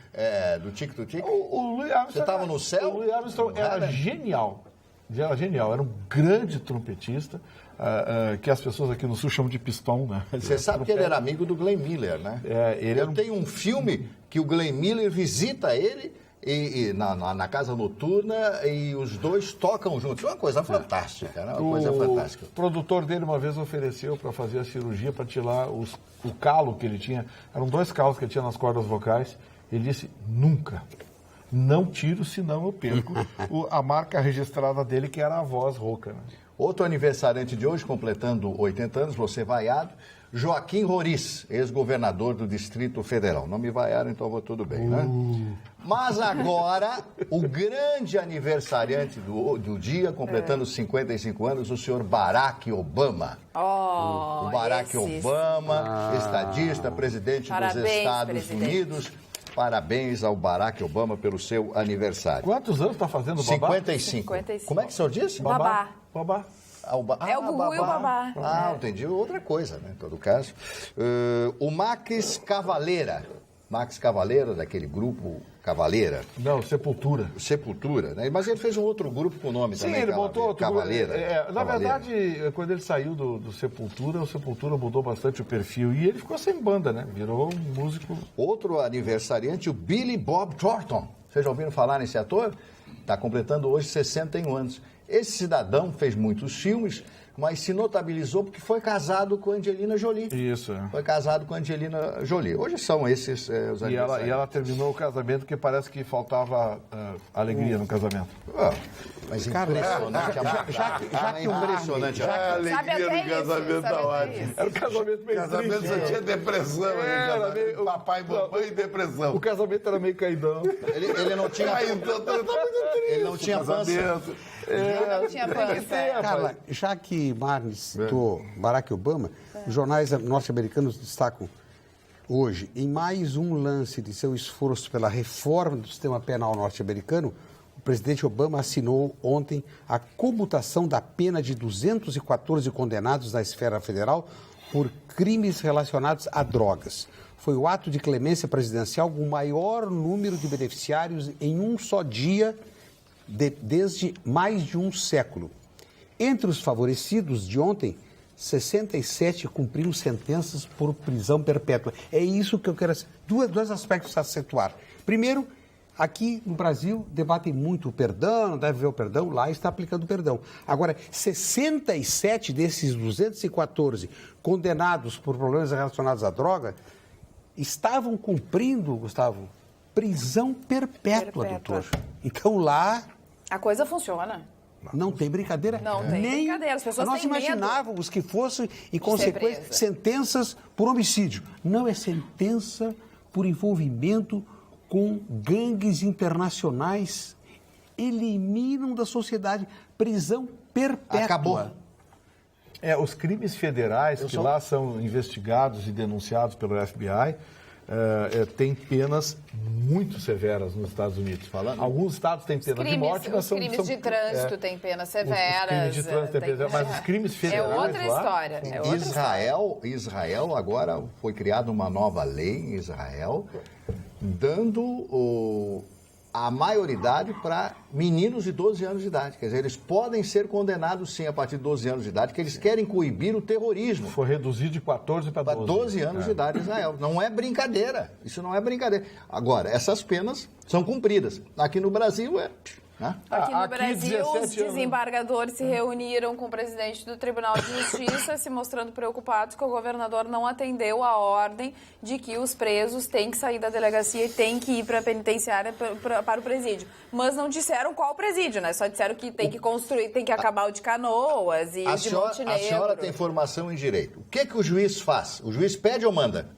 do Tic to Tic? O Louis Armstrong, Você estava no céu? O Louis Armstrong era genial. Era genial. Era um grande trompetista, que as pessoas aqui no Sul chamam de pistão, né? Você sabe que ele era amigo do Glenn Miller, né? Ele Tenho um filme que o Glenn Miller visita ele na casa noturna e os dois tocam juntos. É uma coisa fantástica, né? Uma coisa fantástica. O produtor dele uma vez ofereceu para fazer a cirurgia, para tirar o calo que ele tinha. Eram 2 calos que ele tinha nas cordas vocais. Ele disse, nunca. Não tiro, senão eu perco a marca registrada dele, que era a voz rouca. Né? Outro aniversariante de hoje, completando 80 anos, você vaiado, Joaquim Roriz, ex-governador do Distrito Federal. Não me vaiaram, então vou tudo bem, né? Mas agora, o grande aniversariante do dia, completando 55 anos, o senhor Barack Obama. O Barack Obama, estadista, presidente dos Estados Unidos. Parabéns ao Barack Obama pelo seu aniversário. Quantos anos está fazendo o Babá? 55. Como é que o senhor disse? Babá. Babá. É o Gugu e o Babá. Entendi. Outra coisa, né? Em todo caso. O Max Cavaleira. Max Cavaleira, daquele grupo Cavaleira. Não, Sepultura. Sepultura, né? Mas ele fez um outro grupo com o nome também. Sim, ele montou outro Cavaleira. Na verdade, quando ele saiu do Sepultura, o Sepultura mudou bastante o perfil. E ele ficou sem banda, né? Virou um músico. Outro aniversariante, o Billy Bob Thornton. Vocês já ouviram falar nesse ator? Está completando hoje 61 anos. Esse cidadão fez muitos filmes, mas se notabilizou porque foi casado com Angelina Jolie. Isso. Foi casado com Angelina Jolie. Hoje são esses os aniversariantes. E ela terminou o casamento porque parece que faltava alegria no casamento. Mas impressionante. Impressionante. A alegria do casamento tá ótimo. Era um casamento meio Casamento triste. só tinha depressão. Era Né? meio- Papai, mamãe e depressão. O casamento era meio caidão. Ele não tinha... Ele não tinha pança. Não tinha pança. Carla, já que Marnes citou Barack Obama, os jornais norte-americanos destacam hoje, em mais um lance de seu esforço pela reforma do sistema penal norte-americano, o presidente Obama assinou ontem a comutação da pena de 214 condenados na esfera federal por crimes relacionados a drogas. Foi o ato de clemência presidencial com o maior número de beneficiários em um só dia desde mais de um século. Entre os favorecidos de ontem, 67 cumpriram sentenças por prisão perpétua. É isso que eu quero... Dois aspectos a acentuar. Primeiro, aqui no Brasil debatem muito o perdão, não deve ver o perdão, lá está aplicando o perdão. Agora, 67 desses 214 condenados por problemas relacionados à droga estavam cumprindo, Gustavo, prisão perpétua, doutor. Então lá... A coisa funciona. Não tem brincadeira. Não tem brincadeira. As pessoas nós têm medo imaginávamos que fossem, em consequência, presa. sentenças por homicídio. Não, é sentença por envolvimento com gangues internacionais. Eliminam da sociedade prisão perpétua. Acabou. Os crimes federais que lá são investigados e denunciados pelo FBI têm penas muito severas nos Estados Unidos. Alguns estados têm pena de morte, mas os crimes de trânsito têm penas severas. Os crimes de trânsito têm penas, mas os crimes federais É outra lá, história. É outra Israel, agora foi criada uma nova lei em Israel, dando a maioridade para meninos de 12 anos de idade. Quer dizer, eles podem ser condenados, sim, a partir de 12 anos de idade, que eles querem coibir o terrorismo. Foi reduzido de 14 para 12. 12 anos de idade em Israel. Não é brincadeira. Isso não é brincadeira. Agora, essas penas são cumpridas. Aqui no Brasil Aqui no Aqui, Brasil, 17 os desembargadores se reuniram com o presidente do Tribunal de Justiça, se mostrando preocupados que o governador não atendeu a ordem de que os presos têm que sair da delegacia e têm que ir para a penitenciária para o presídio. Mas não disseram qual presídio, né? Só disseram que tem que construir, tem que acabar o de Canoas e o de Montenegro. A senhora tem formação em direito. O que o juiz faz? O juiz pede ou manda?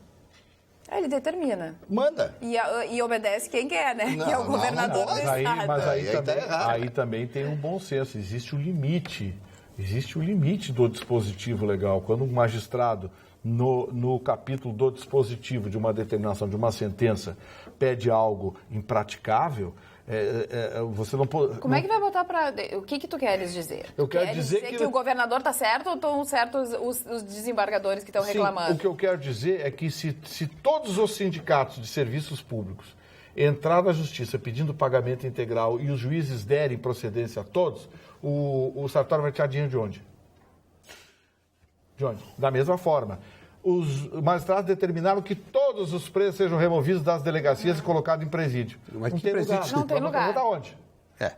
Ele determina. Manda. E obedece quem quer, né? Que é o governador do estado. Mas tá aí também tem um bom senso. Existe o limite do dispositivo legal. Quando um magistrado, no capítulo do dispositivo de uma determinação, de uma sentença, pede algo impraticável, você não pode... Como é que vai botar para... O que tu queres dizer? Eu quero dizer que o governador está certo ou estão certos os desembargadores que estão reclamando? O que eu quero dizer é que se todos os sindicatos de serviços públicos entrar na justiça pedindo pagamento integral e os juízes derem procedência a todos, o Sartori vai tirar dinheiro de onde? De onde? Da mesma forma. Os magistrados determinaram que todos os presos sejam removidos das delegacias e colocados em presídio. Mas não que tem presídio? lugar. Não tem lugar. Vão onde?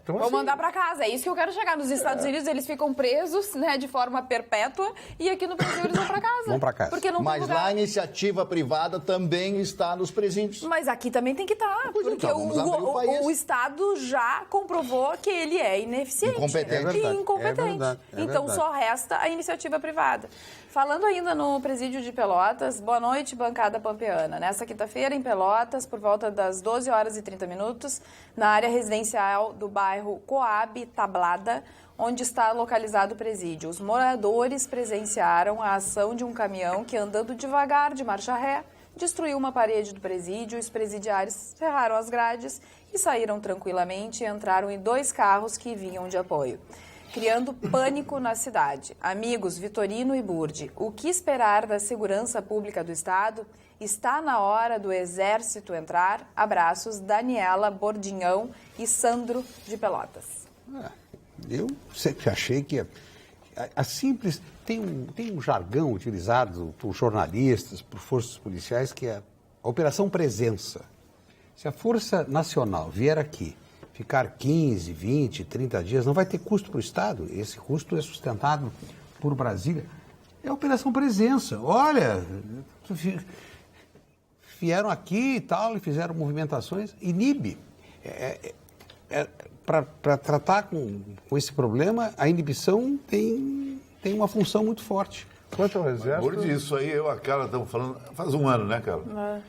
Então, Vou mandar para casa, é isso que eu quero chegar. Nos Estados Unidos eles ficam presos, né, de forma perpétua, e aqui no Brasil eles vão para casa. Vão para casa. Porque não Mas tem lugar. lá a iniciativa privada também está nos presídios. Mas aqui também tem que estar, Pois porque então, vamos abrir o país. o Estado já comprovou que ele é ineficiente. Incompetente. É verdade, E incompetente. é verdade, é Então verdade. só resta a iniciativa privada. Falando ainda no presídio de Pelotas, boa noite, bancada pampeana. Nessa quinta-feira, em Pelotas, por volta das 12 horas e 30 minutos, na área residencial do bairro Coab Tablada, onde está localizado o presídio. Os moradores presenciaram a ação de um caminhão que, andando devagar, de marcha ré, destruiu uma parede do presídio. Os presidiários ferraram as grades e saíram tranquilamente e entraram em 2 carros que vinham de apoio, criando pânico na cidade. Amigos Vitorino e Burdi, o que esperar da segurança pública do Estado? Está na hora do Exército entrar? Abraços, Daniela Bordinhão e Sandro de Pelotas. Eu sempre achei que a simples... Tem um jargão utilizado por jornalistas, por forças policiais, que é a Operação Presença. Se a Força Nacional vier aqui ficar 15, 20, 30 dias, não vai ter custo para o Estado. Esse custo é sustentado por Brasília. É a Operação Presença. Olha, vieram aqui e tal, e fizeram movimentações. Inibe. Para tratar com esse problema, a inibição tem uma função muito forte. Quanto ao Exército... Por isso aí, eu e a Carla estamos falando, faz um ano, né, Carla?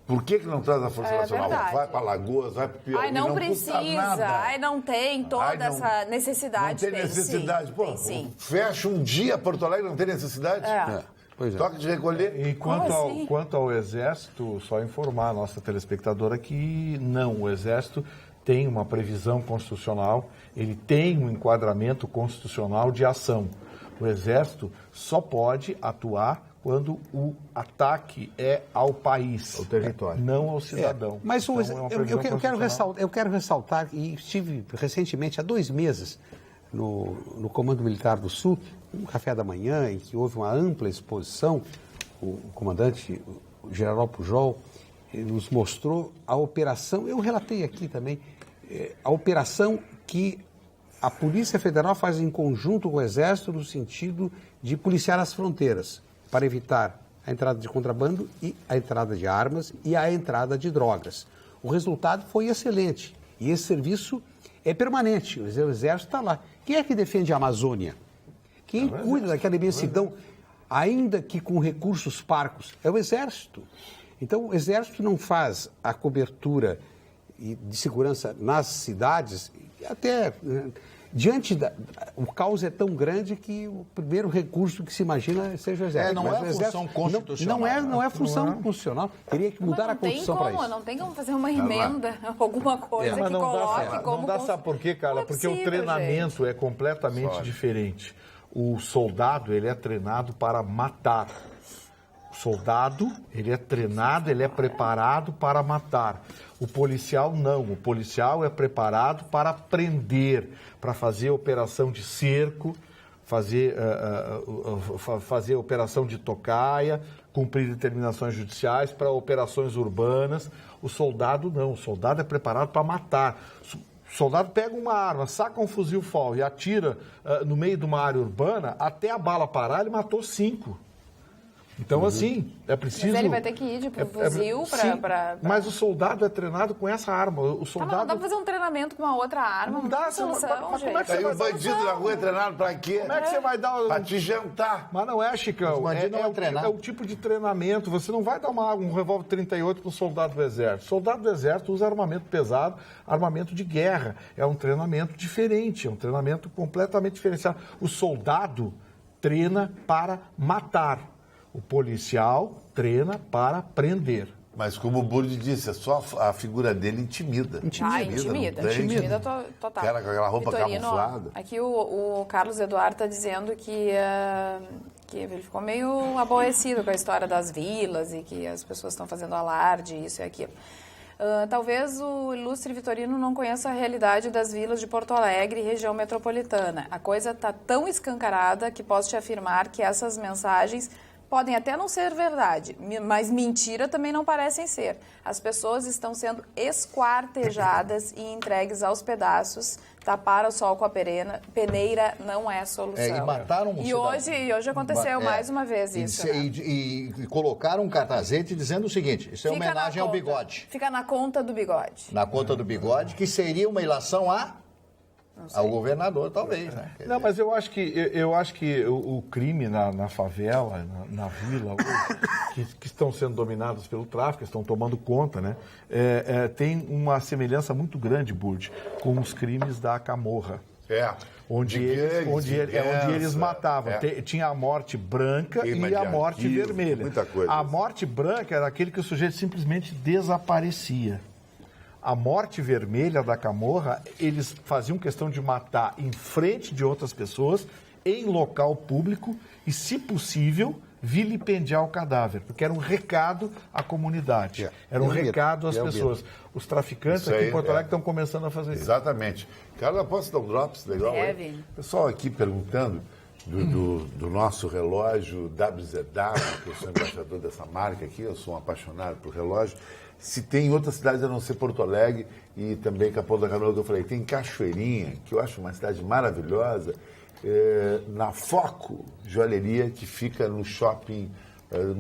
Por que não traz a Força Nacional? Verdade. Vai para Alagoas, vai para o Piauí, Não custa precisa, nada. não tem toda essa necessidade. Não tem necessidade. Sim, Pô, tem, sim. fecha um dia Porto Alegre, não tem necessidade? Pois é. Toque de recolher. E assim? quanto ao Exército, só informar a nossa telespectadora que não, o Exército tem uma previsão constitucional, ele tem um enquadramento constitucional de ação. O Exército só pode atuar quando o ataque é ao país, ao território, não ao cidadão. Mas então, eu quero ressaltar, e estive recentemente, há 2 meses, no Comando Militar do Sul, um café da manhã, em que houve uma ampla exposição, o comandante, o general Pujol, nos mostrou a operação, eu relatei aqui também, a operação que a Polícia Federal faz em conjunto com o Exército no sentido de policiar as fronteiras, para evitar a entrada de contrabando e a entrada de armas e a entrada de drogas. O resultado foi excelente e esse serviço é permanente, o Exército está lá. Quem é que defende a Amazônia? Quem cuida daquela imensidão, ainda que com recursos parcos? É o Exército. Então, o Exército não faz a cobertura de segurança nas cidades, até diante o caos é tão grande que o primeiro recurso que se imagina seja o Exército. Não é a função constitucional. Não é função constitucional. Teria que mudar a Constituição para isso. Não tem como fazer uma emenda, alguma coisa que coloque como... Não dá, sabe por quê, Carla? Porque o treinamento é completamente diferente. O soldado, ele é treinado para matar. O soldado, ele é treinado, ele é preparado para matar. O policial não. O policial é preparado para prender, para fazer operação de cerco, fazer operação de tocaia, cumprir determinações judiciais, para operações urbanas. O soldado não. O soldado é preparado para matar. O soldado pega uma arma, saca um fuzil FAL e atira no meio de uma área urbana, até a bala parar, ele matou 5. Então, assim, é preciso... Mas ele vai ter que ir de fuzil para... Mas o soldado é treinado com essa arma. O soldado... Não dá pra fazer um treinamento com uma outra arma. Não dá, solução, mas como é que você Aí vai o bandido na rua é treinado pra quê? Como é que você vai dar... Pra te jantar. Mas não é, Chicão. É o tipo de treinamento. Você não vai dar um revólver 38 para um soldado do Exército. O soldado do Exército usa armamento pesado, armamento de guerra. É um treinamento diferente, é um treinamento completamente diferenciado. O soldado treina para matar. O policial treina para prender. Mas como o Burdi disse, é só a figura dele intimida. Intimida total. Cara com aquela roupa Vitorino, camuflada. Aqui o Carlos Eduardo está dizendo que ele ficou meio aborrecido com a história das vilas e que as pessoas estão fazendo alarde, isso e aquilo. Talvez o ilustre Vitorino não conheça a realidade das vilas de Porto Alegre e região metropolitana. A coisa está tão escancarada que posso te afirmar que essas mensagens podem até não ser verdade, mas mentira também não parecem ser. As pessoas estão sendo esquartejadas e entregues aos pedaços. Tapar o sol com a peneira não é solução. E mataram um cidadão. Hoje aconteceu mais uma vez isso. E colocaram um cartazete dizendo o seguinte, isso é homenagem ao Bigode. Fica na conta do Bigode. Na conta do Bigode, que seria uma ilação ao governador, talvez, né? Não, mas eu acho que o crime na favela, na vila, que estão sendo dominados pelo tráfico, estão tomando conta, né? Tem uma semelhança muito grande, Burdi, com os crimes da Camorra. Onde eles matavam. Tinha a morte branca e a morte vermelha. Muita coisa. A morte branca era aquele que o sujeito simplesmente desaparecia. A morte vermelha da Camorra, eles faziam questão de matar em frente de outras pessoas, em local público e, se possível, vilipendiar o cadáver, porque era um recado à comunidade, era um recado às pessoas. Os traficantes aqui em Porto Alegre estão começando a fazer isso. Exatamente. Carla, posso dar um drops legal? Pessoal aqui perguntando do nosso relógio WZW, que eu sou embaixador dessa marca aqui, eu sou um apaixonado por relógio. Se tem outras cidades a não ser Porto Alegre e também Capão da Canoa, que eu falei, tem Cachoeirinha, que eu acho uma cidade maravilhosa, na Foco Joalheria, que fica no shopping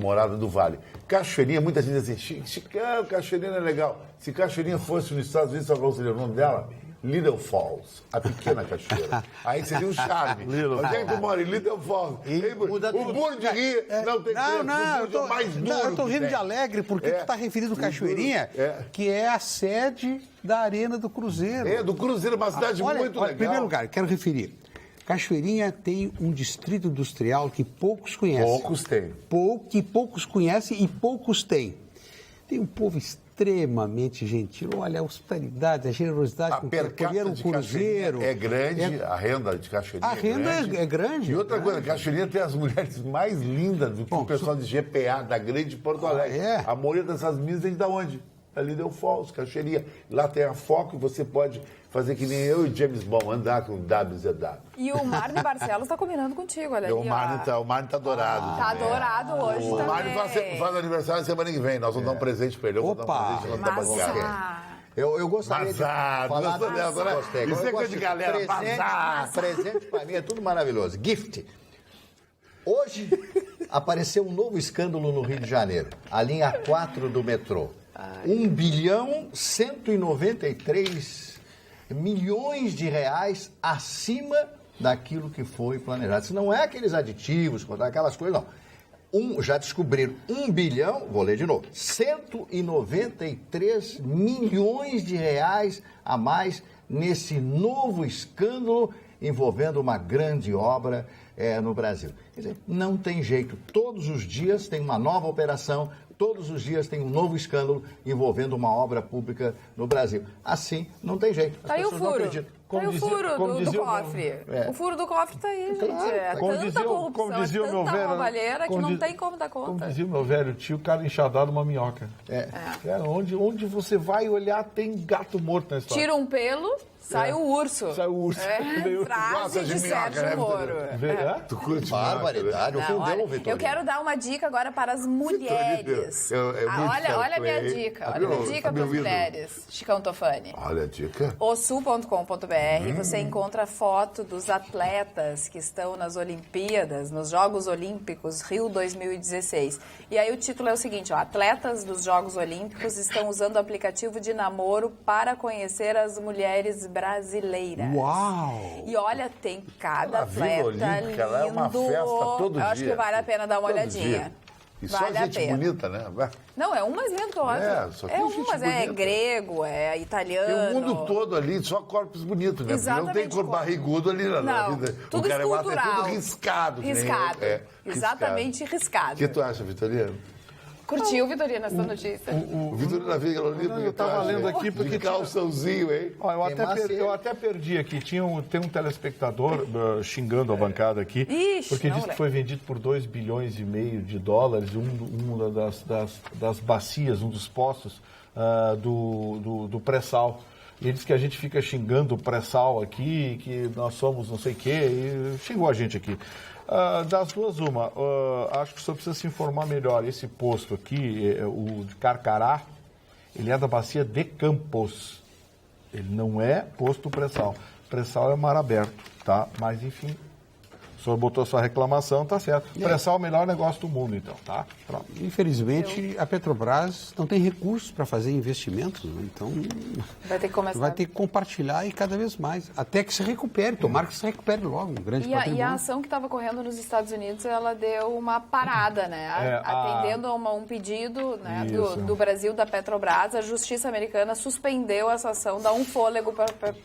Morada do Vale. Cachoeirinha, muita gente diz assim, Chicão, Cachoeirinha é legal. Se Cachoeirinha fosse nos Estados Unidos, sabe qual seria o nome dela? Little Falls, a pequena cachoeira. Aí seria um charme. Onde é que tu mora? Em Little Falls. O Burdi ri, não tem preço. Eu estou rindo de alegre porque tu está referindo Cachoeirinha, que é a sede da Arena do Cruzeiro. Do Cruzeiro, uma cidade muito legal. Em primeiro lugar, quero referir. Cachoeirinha tem um distrito industrial que poucos conhecem. Poucos conhecem e poucos têm. Tem um povo extremamente gentil. Olha, a hospitalidade, a generosidade com que acolheram o Cruzeiro. É grande, a renda de Cachoeirinha é grande. E outra coisa, Cachoeirinha tem as mulheres mais lindas do que o pessoal de GPA, da grande Porto Alegre. A maioria dessas minas vem de onde? Ali deu Falls, Cachoeirinha. Lá tem a Foco e você pode fazer que nem eu e James Bond, andar com WZW. E o Marne Barcelos está combinando contigo, olha ali. O Marne tá dourado. Tá dourado hoje o também. O Marne faz aniversário semana que vem. Nós vamos dar um presente para ele. Eu vou dar um presente na bancada. Eu gostaria de falar dessa, né? Isso é coisa de galera, presente para mim é tudo maravilhoso. Gift. Hoje apareceu um novo escândalo no Rio de Janeiro. A linha 4 do metrô. 1.193 milhões de reais acima daquilo que foi planejado. Se não é aqueles aditivos, aquelas coisas, não. Já descobriram 1 bilhão, vou ler de novo, 193 milhões de reais a mais nesse novo escândalo envolvendo uma grande obra no Brasil. Quer dizer, não tem jeito. Todos os dias tem uma nova operação, todos os dias tem um novo escândalo envolvendo uma obra pública no Brasil. Assim, não tem jeito. Tá aí o furo. Tá aí o furo do cofre. O furo do cofre tá aí, gente. Tanta corrupção, tanta roubalheira que não tem como dar conta. Como dizia o meu velho tio, cara enxadado uma minhoca. Onde você vai olhar tem gato morto na história. Tira um pelo, Sai o urso. Sai o urso. Frase de Sérgio Moro. Tu curte Barbaridade, Não, ofendeu olha, o Vitorino. eu quero dar uma dica agora para as mulheres. Olha a minha dica. Olha a minha dica para as mulheres. Chicão Tofani. Olha a dica. osul.com.br, você encontra foto dos atletas que estão nas Olimpíadas, nos Jogos Olímpicos Rio 2016. E aí o título é o seguinte, ó, atletas dos Jogos Olímpicos estão usando o aplicativo de namoro para conhecer as mulheres brasileiras. Uau! E olha, tem cada A Vila atleta Olímpica, lindo. ela é uma festa todo Eu acho dia. que vale a pena dar uma Todo olhadinha. dia. E Vale só a gente pena. bonita, né? Não, é um mais lindo que o outro. Só tem gente mas é bonita. grego, é italiano. Tem o mundo todo ali, só corpos bonitos, né? Porque Exatamente, não tem corpo corpo. barrigudo ali na Não, vida. tudo o cara escultural. é tudo riscado. que nem eu. Riscado. Riscado. Exatamente riscado. O que tu acha, Vitorino? Curtiu, Vitorino, essa notícia? O Vitorino na Vila Olímpica. eu tava lendo aqui porque De calçãozinho, hein? Ó, eu até perdi aqui. Tem um telespectador xingando a bancada aqui. Ixi, porque não, disse que Léo. foi vendido por 2,5 bilhões de dólares uma das bacias, um dos poços do pré-sal. E ele disse que a gente fica xingando o pré-sal aqui, que nós somos não sei o quê, e xingou a gente aqui. Das duas, acho que o senhor precisa se informar melhor. Esse posto aqui, o de Carcará, ele é da bacia de Campos. Ele não é posto pré-sal. Pré-sal é mar aberto, tá? Mas, enfim, o senhor botou sua reclamação, tá certo. Pré-sal é o melhor negócio do mundo, então, tá? Pronto. Infelizmente, a Petrobras não tem recursos para fazer investimentos, né? Então Vai ter que começar. vai ter que compartilhar e cada vez mais, até que se recupere. Tomara que se recupere logo, um grande E a patrimônio. ação que estava correndo nos Estados Unidos, ela deu uma parada, né? Atendendo a um pedido, né, do Brasil, da Petrobras, a Justiça Americana suspendeu essa ação, dá um fôlego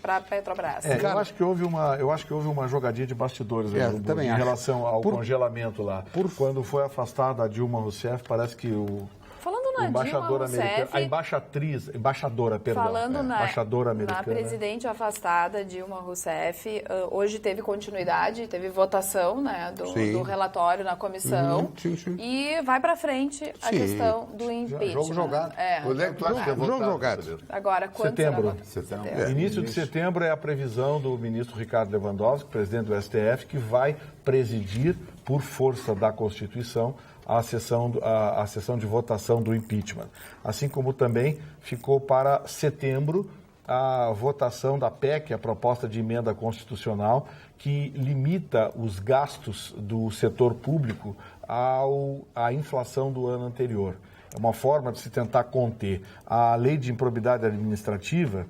para a Petrobras. Eu acho que houve uma jogadinha de bastidores aí, Bubu, também em acho. relação ao congelamento lá. Quando foi afastada a Dilma Rousseff, parece que o Falando na Dilma embaixador americano, Rousseff, embaixadora falando americana. na presidente afastada, Dilma Rousseff, hoje teve continuidade, teve votação, né, do relatório na comissão. Sim. E vai para frente a questão do impeachment. Jogo jogado. Quando é que tu acha que é Jogo votado? jogado. Agora, quando Setembro. será? Início de setembro é a previsão do ministro Ricardo Lewandowski, presidente do STF, que vai presidir, por força da Constituição, a sessão de votação do impeachment. Assim como também ficou para setembro a votação da PEC, a proposta de emenda constitucional, que limita os gastos do setor público à inflação do ano anterior. É uma forma de se tentar conter. A lei de improbidade administrativa,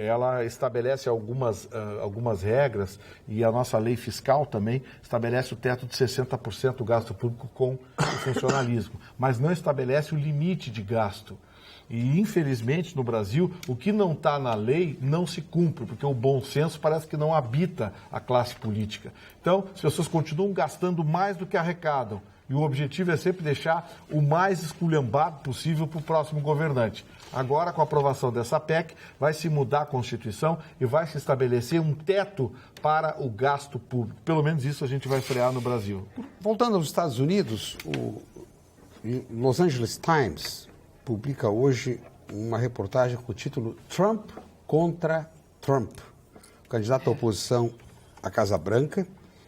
ela estabelece algumas regras, e a nossa lei fiscal também estabelece o teto de 60% do gasto público com o funcionalismo, mas não estabelece o limite de gasto. E, infelizmente, no Brasil, o que não está na lei não se cumpre, porque o bom senso parece que não habita a classe política. Então, as pessoas continuam gastando mais do que arrecadam. E o objetivo é sempre deixar o mais esculhambado possível para o próximo governante. Agora, com a aprovação dessa PEC, vai se mudar a Constituição e vai se estabelecer um teto para o gasto público. Pelo menos isso a gente vai frear no Brasil. Voltando aos Estados Unidos, o Los Angeles Times publica hoje uma reportagem com o título Trump contra Trump. O candidato à oposição à Casa Branca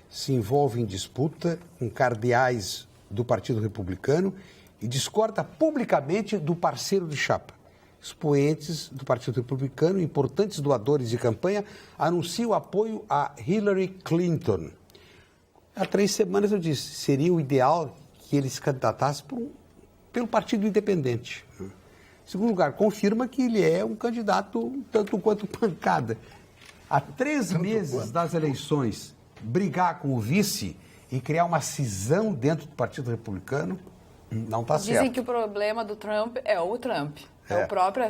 se envolve em disputa com cardeais do Partido Republicano e discorda publicamente do parceiro de chapa. Expoentes do Partido Republicano, importantes doadores de campanha, anunciam apoio a Hillary Clinton. Há 3 semanas eu disse, seria o ideal que ele se candidatasse pelo Partido Independente. Em segundo lugar, confirma que ele é um candidato tanto quanto pancada. Há 3 meses das eleições, brigar com o vice e criar uma cisão dentro do Partido Republicano não está certo. Dizem que o problema do Trump é o Trump.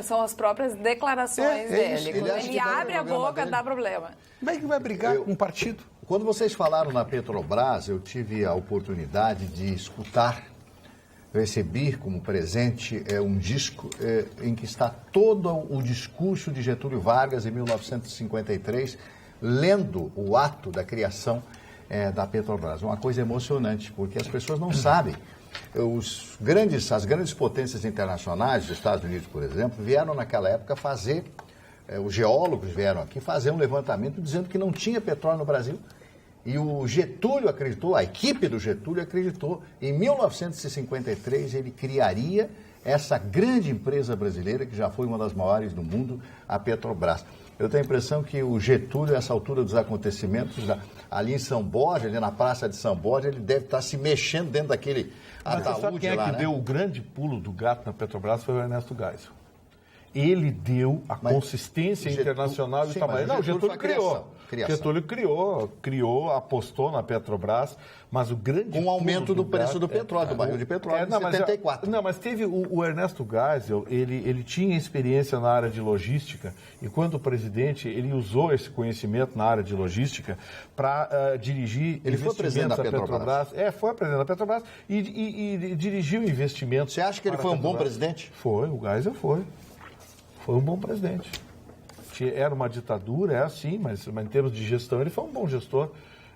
São as próprias declarações dele. Ele Quando acha que ele dá no abre a programa boca, dele. dá problema. Como é que vai brigar com um partido? Quando vocês falaram na Petrobras, eu tive a oportunidade de escutar, recebi como presente um disco em que está todo o discurso de Getúlio Vargas em 1953, lendo o ato da criação da Petrobras. Uma coisa emocionante, porque as pessoas não sabem. As grandes potências internacionais, os Estados Unidos, por exemplo, vieram naquela época fazer os geólogos vieram aqui fazer um levantamento dizendo que não tinha petróleo no Brasil. E o Getúlio acreditou, a equipe do Getúlio acreditou, em 1953 ele criaria essa grande empresa brasileira, que já foi uma das maiores do mundo, a Petrobras. Eu tenho a impressão que o Getúlio, nessa altura dos acontecimentos, ali em São Borja, ali na Praça de São Borja, ele deve estar se mexendo dentro daquele ataúde lá. Mas sabe quem é que deu o grande pulo do gato na Petrobras? Foi o Ernesto Geisel. Ele deu a consistência internacional e o tamanho. Não, o Getúlio criou. Getúlio criou, apostou na Petrobras, mas o grande... Com o aumento do preço do petróleo, do barril de petróleo, em 74. Mas teve o Ernesto Geisel, ele tinha experiência na área de logística, e quando presidente, ele usou esse conhecimento na área de logística para dirigir ele foi presidente da Petrobras. Foi presidente da Petrobras e dirigiu investimentos. Você acha que ele foi um bom presidente? Foi, o Geisel foi. Foi um bom presidente. Era uma ditadura, é assim, mas em termos de gestão, ele foi um bom gestor.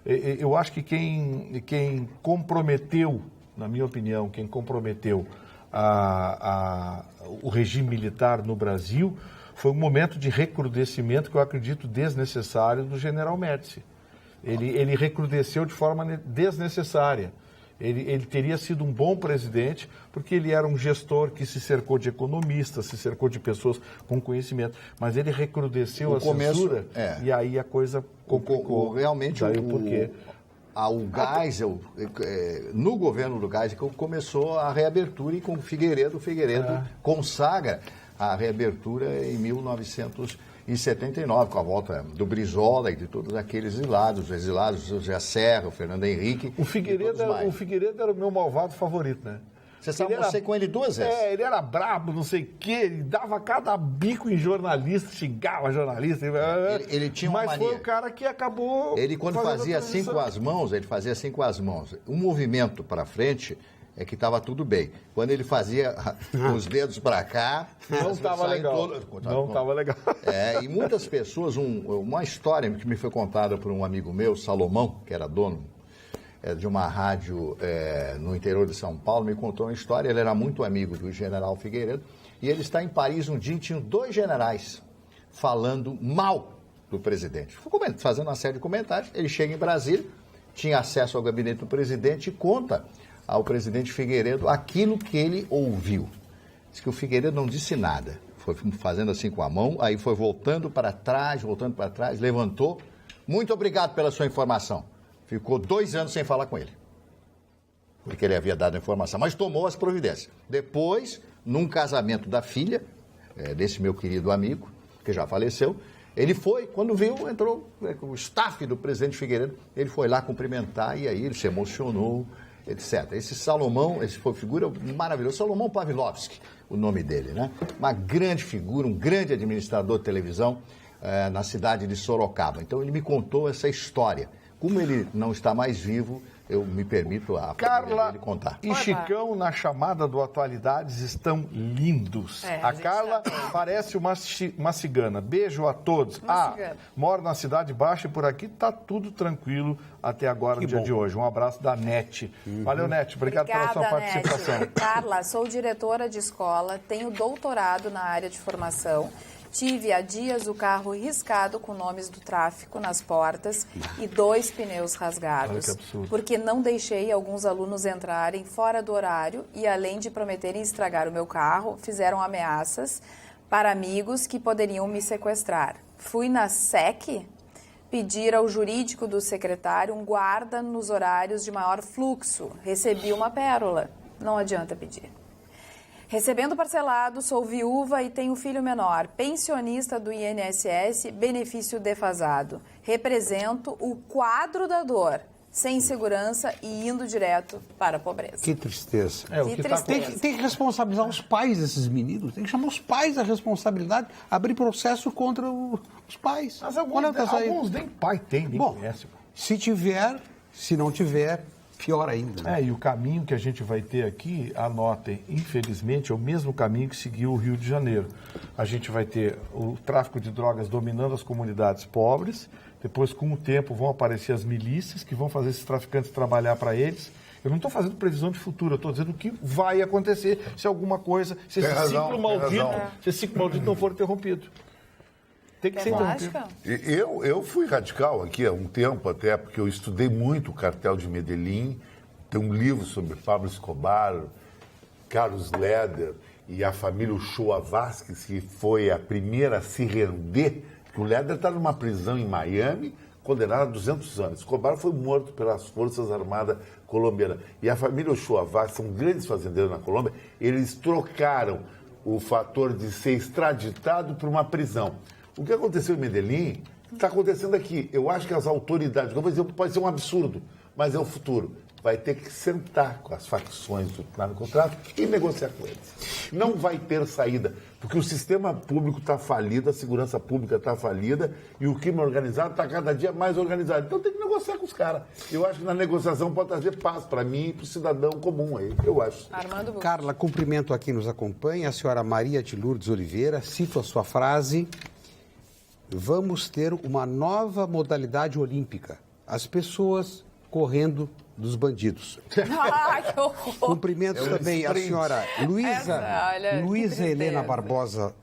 Eu acho que quem comprometeu, na minha opinião, quem comprometeu o regime militar no Brasil foi um momento de recrudescimento que eu acredito desnecessário do general Médici. Ele recrudesceu de forma desnecessária. Ele teria sido um bom presidente porque ele era um gestor que se cercou de economistas, se cercou de pessoas com conhecimento, mas ele recrudesceu censura e aí a coisa complicou. Realmente porquê. O Geisel, no governo do Geisel, começou a reabertura e com o Figueiredo consagra a reabertura em 1979, com a volta do Brizola e de todos aqueles exilados, o José Serra, o Fernando Henrique. O Figueiredo era o meu malvado favorito, né? Você almocei com ele 2 vezes. Ele era brabo, não sei o quê, ele dava cada bico em jornalista, xingava jornalista. Ele tinha uma mania. Mas foi o cara que acabou... Ele, quando fazia assim com as mãos, um movimento para frente é que estava tudo bem. Quando ele fazia os dedos para cá... Não estava legal. Não estava legal. E muitas pessoas... Uma história que me foi contada por um amigo meu, Salomão, que era dono de uma rádio no interior de São Paulo, me contou uma história. Ele era muito amigo do general Figueiredo, e ele está em Paris um dia e tinha 2 generais falando mal do presidente. Fazendo uma série de comentários. Ele chega em Brasília, tinha acesso ao gabinete do presidente e conta ao presidente Figueiredo aquilo que ele ouviu. Diz que o Figueiredo não disse nada. Foi fazendo assim com a mão, aí foi voltando para trás, levantou. Muito obrigado pela sua informação. Ficou 2 anos sem falar com ele, porque ele havia dado a informação, mas tomou as providências. Depois, num casamento da filha, desse meu querido amigo, que já faleceu, ele foi, quando viu, entrou o staff do presidente Figueiredo, ele foi lá cumprimentar e aí ele se emocionou, etc. Esse Salomão, foi figura maravilhosa, Salomão Pavlovsky, o nome dele, né? Uma grande figura, um grande administrador de televisão na cidade de Sorocaba. Então ele me contou essa história. Como ele não está mais vivo, eu me permito a Carla ele contar. E Chicão, na chamada do Atualidades, estão lindos. A Carla parece uma cigana. Beijo a todos. Moro na Cidade Baixa e por aqui está tudo tranquilo até agora, no dia de hoje. Um abraço da Nete. Valeu, Nete. Obrigada pela sua participação. Nete. Carla, sou diretora de escola, tenho doutorado na área de formação. Tive há dias o carro riscado com nomes do tráfico nas portas e 2 pneus rasgados. Olha que absurdo. Porque não deixei alguns alunos entrarem fora do horário e, além de prometerem estragar o meu carro, fizeram ameaças para amigos que poderiam me sequestrar. Fui na SEC pedir ao jurídico do secretário um guarda nos horários de maior fluxo. Recebi uma pérola. Não adianta pedir. Recebendo parcelado, sou viúva e tenho filho menor, pensionista do INSS, benefício defasado. Represento o quadro da dor, sem segurança e indo direto para a pobreza. Que tristeza. Que tristeza. Tem que responsabilizar os pais desses meninos, tem que chamar os pais da responsabilidade, abrir processo contra os pais. Mas alguns nem pai tem, nem conhece. Se tiver, se não tiver... pior ainda. Né? E o caminho que a gente vai ter aqui, anotem, infelizmente, é o mesmo caminho que seguiu o Rio de Janeiro. A gente vai ter o tráfico de drogas dominando as comunidades pobres, depois, com o tempo, vão aparecer as milícias que vão fazer esses traficantes trabalhar para eles. Eu não estou fazendo previsão de futuro, eu estou dizendo o que vai acontecer se alguma coisa, se esse ciclo maldito não for interrompido. Tem que ser plástica? Eu fui radical aqui há um tempo até, porque eu estudei muito o cartel de Medellín. Tem um livro sobre Pablo Escobar, Carlos Leder e a família Uchoa Vázquez, que foi a primeira a se render. O Leder está numa prisão em Miami, condenado a 200 anos. Escobar foi morto pelas Forças Armadas colombianas. E a família Uchoa Vázquez, são grandes fazendeiros na Colômbia, eles trocaram o fator de ser extraditado por uma prisão. O que aconteceu em Medellín está acontecendo aqui. Eu acho que as autoridades, como eu vou dizer, pode ser um absurdo, mas é o futuro. Vai ter que sentar com as facções do narcotráfico e negociar com eles. Não vai ter saída, porque o sistema público está falido, a segurança pública está falida e o crime organizado está cada dia mais organizado. Então tem que negociar com os caras. Eu acho que na negociação pode trazer paz para mim e para o cidadão comum aí, eu acho. Armando Bucci. Carla, cumprimento a quem nos acompanha, a senhora Maria de Lourdes Oliveira, cito a sua frase: vamos ter uma nova modalidade olímpica, as pessoas correndo dos bandidos. Ah, que horror. Cumprimentos também a senhora Luísa Helena Barbosa,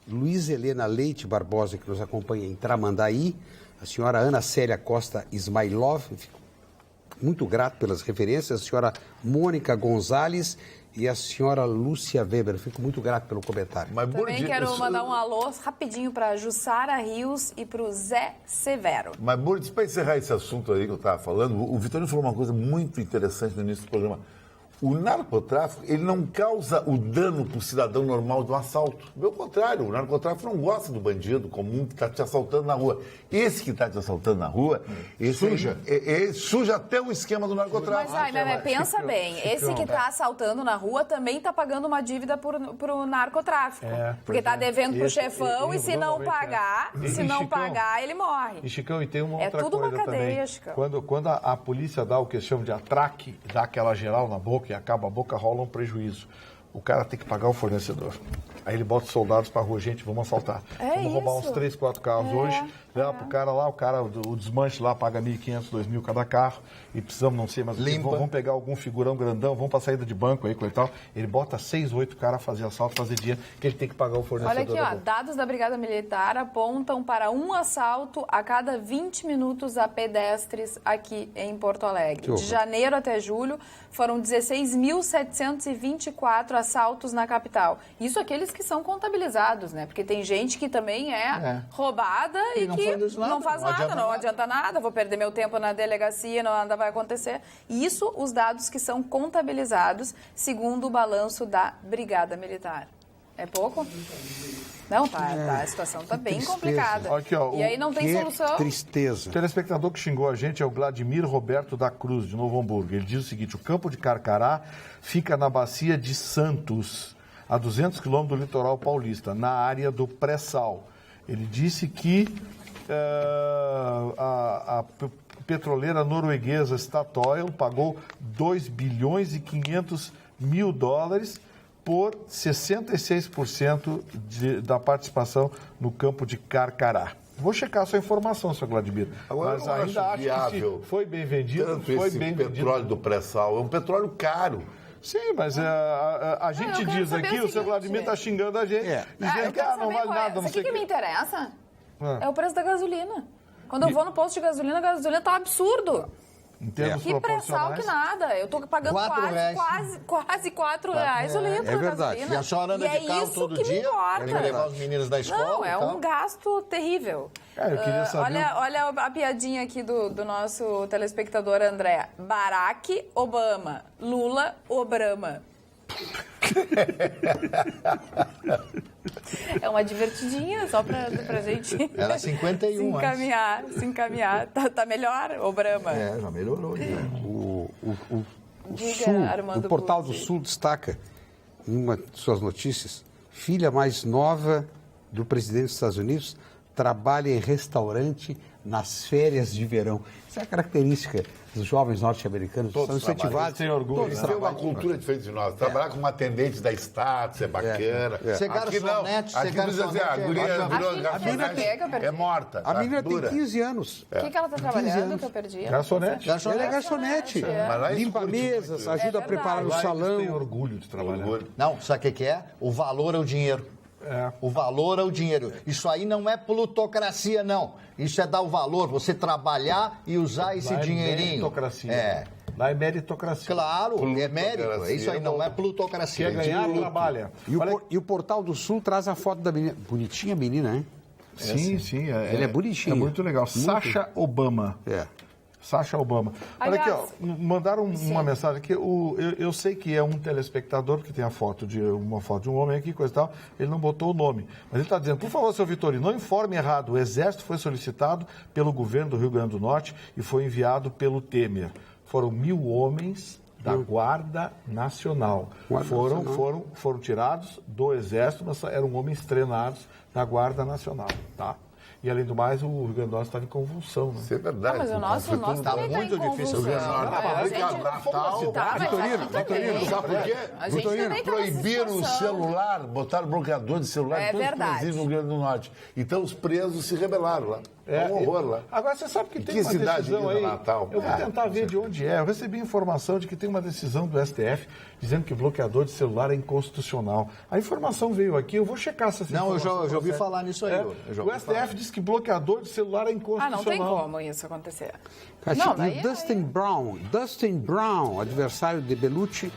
Luísa Helena Leite Barbosa, que nos acompanha em Tramandaí, a senhora Ana Célia Costa Ismailov, fico muito grato pelas referências, a senhora Mônica Gonzalez e a senhora Lúcia Weber. Fico muito grato pelo comentário. Mas, Também quero mandar um alô rapidinho para Jussara Rios e para o Zé Severo. Mas, Burdes, para encerrar esse assunto aí que eu estava falando, o Vitorino falou uma coisa muito interessante no início do programa. O narcotráfico, ele não causa o dano para o cidadão normal de um assalto. Pelo contrário, o narcotráfico não gosta do bandido comum que está te assaltando na rua. Esse que está te assaltando na rua, suja. Suja até o esquema do narcotráfico. Mas, pensa bem, esse que está assaltando na rua também está pagando uma dívida para o narcotráfico. Porque está devendo para o chefão e se não pagar, ele morre. E, Chicão, e tem uma outra tudo coisa uma cadeia, também. Chicão. Quando a polícia dá o que chama de atraque, dá aquela geral na boca e acaba a boca, rola um prejuízo. O cara tem que pagar o fornecedor. Aí ele bota os soldados pra rua, gente, vamos assaltar. Vamos roubar uns 3, 4 carros hoje, leva pro cara lá, o desmanche lá paga 1.500, 2.000 cada carro, e precisamos, não sei, mas vamos pegar algum figurão grandão, vamos pra saída de banco aí, coisa e tal. Ele bota 6, 8 caras a fazer assalto, fazer dinheiro, que ele tem que pagar o fornecedor. Olha aqui, dados da Brigada Militar apontam para um assalto a cada 20 minutos a pedestres aqui em Porto Alegre. De janeiro até julho, foram 16.724 assaltos na capital. Isso aqueles que são contabilizados, né? Porque tem gente que também é roubada e que não faz nada, não adianta nada, vou perder meu tempo na delegacia, nada vai acontecer. Isso, os dados que são contabilizados, segundo o balanço da Brigada Militar. É pouco? Não, a situação está bem complicada. Aqui, ó, e aí não tem solução. Tristeza. O telespectador que xingou a gente é o Vladimir Roberto da Cruz, de Novo Hamburgo. Ele diz o seguinte: o campo de Carcará fica na bacia de Santos, a 200 quilômetros do litoral paulista, na área do pré-sal. Ele disse que a petroleira norueguesa Statoil pagou 2 bilhões e 500 mil dólares por 66% da participação no campo de Carcará. Vou checar a sua informação, Sr. Vladimir. Agora, mas ainda acho que se foi bem vendido, tanto foi esse bem petróleo vendido. do pré-sal. É um petróleo caro. Sim, mas a gente diz aqui, o Sr. Vladimir está xingando a gente, dizendo que não vale nada, não sei o que me interessa é o preço da gasolina. Quando eu vou no posto de gasolina, a gasolina tá um absurdo. Em termos Que pré-sal que nada. Eu tô pagando quase 4 reais o litro. É verdade. Gasolina. E a senhora anda de carro todo dia? Para levar os meninos da escola? Não, é um gasto terrível. Eu queria saber... Olha a piadinha aqui do nosso telespectador André. Barack Obama, Lula Obrama. É uma divertidinha, só pra gente Era 51 se encaminhar. Tá melhor, Obrama? Já melhorou. Armando o Portal Bucci. do Sul destaca, em uma de suas notícias, filha mais nova do presidente dos Estados Unidos trabalha em restaurante nas férias de verão. Essa é a característica dos jovens norte-americanos, são incentivados. Têm orgulho. Eles têm uma cultura diferente de nós. Trabalhar com uma atendente da Status é bacana. Ser Aqui não. garçonete, Aqui precisa dizer, a guria virou garçonete, é morta. A menina tem dura. 15 anos. O que ela tá trabalhando que eu perdi? Garçonete. Ela é garçonete. Mas lá eles Limpa curtem mesas, muito. ajuda a verdade. preparar o Lá eles têm salão. orgulho de trabalhar. Não, sabe o que é? O valor é o dinheiro. O valor é o dinheiro. Isso aí não é plutocracia, não. Isso é dar o valor, você trabalhar e usar esse dinheirinho. Meritocracia. Lá é meritocracia. Claro, é mérito. Isso aí não é plutocracia. Quer ganhar, trabalha. E o Portal do Sul traz a foto da menina. Bonitinha a menina, hein? Sim. Ela é bonitinha. É muito legal. Sacha Obama. Sacha Obama. Olha aqui, ó, mandaram uma mensagem aqui. Eu sei que é um telespectador, porque tem uma foto de um homem aqui, coisa e tal. Ele não botou o nome. Mas ele está dizendo, por favor, seu Vitorino, não informe errado. O Exército foi solicitado pelo governo do Rio Grande do Norte e foi enviado pelo Temer. Foram 1.000 homens da Guarda Nacional. Foram tirados do Exército, mas eram homens treinados da Guarda Nacional, tá? E, além do mais, o Rio Grande do Norte estava em convulsão, né? Isso é verdade. Mas o nosso também está muito difícil. Vitorino, sabe por quê? Vitorino, proibiram o celular, botaram bloqueador de celular em todos os presídios no Rio Grande do Norte. Então, os presos se rebelaram lá. É um horror lá. Agora, você sabe que tem uma decisão aí, Natal? Eu vou tentar ver de onde é. Eu recebi informação de que tem uma decisão do STF dizendo que bloqueador de celular é inconstitucional. A informação veio aqui, eu vou checar essa informação. Não, eu já ouvi falar nisso aí. O STF disse que bloqueador de celular é inconstitucional. Não tem como isso acontecer. E o Dustin Brown, adversário de Bellucci,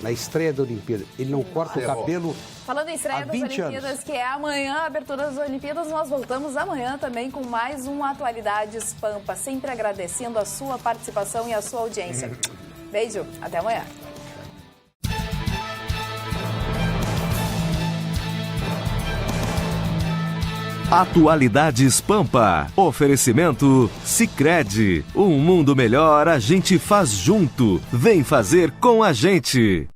na estreia da Olimpíada. Ele não corta o cabelo. Falando em estreia das Olimpíadas, que é amanhã, a abertura das Olimpíadas, nós voltamos amanhã também com mais um Atualidades Pampa, sempre agradecendo a sua participação e a sua audiência. Beijo, até amanhã. Atualidades Pampa. Oferecimento Sicredi. Um mundo melhor a gente faz junto. Vem fazer com a gente.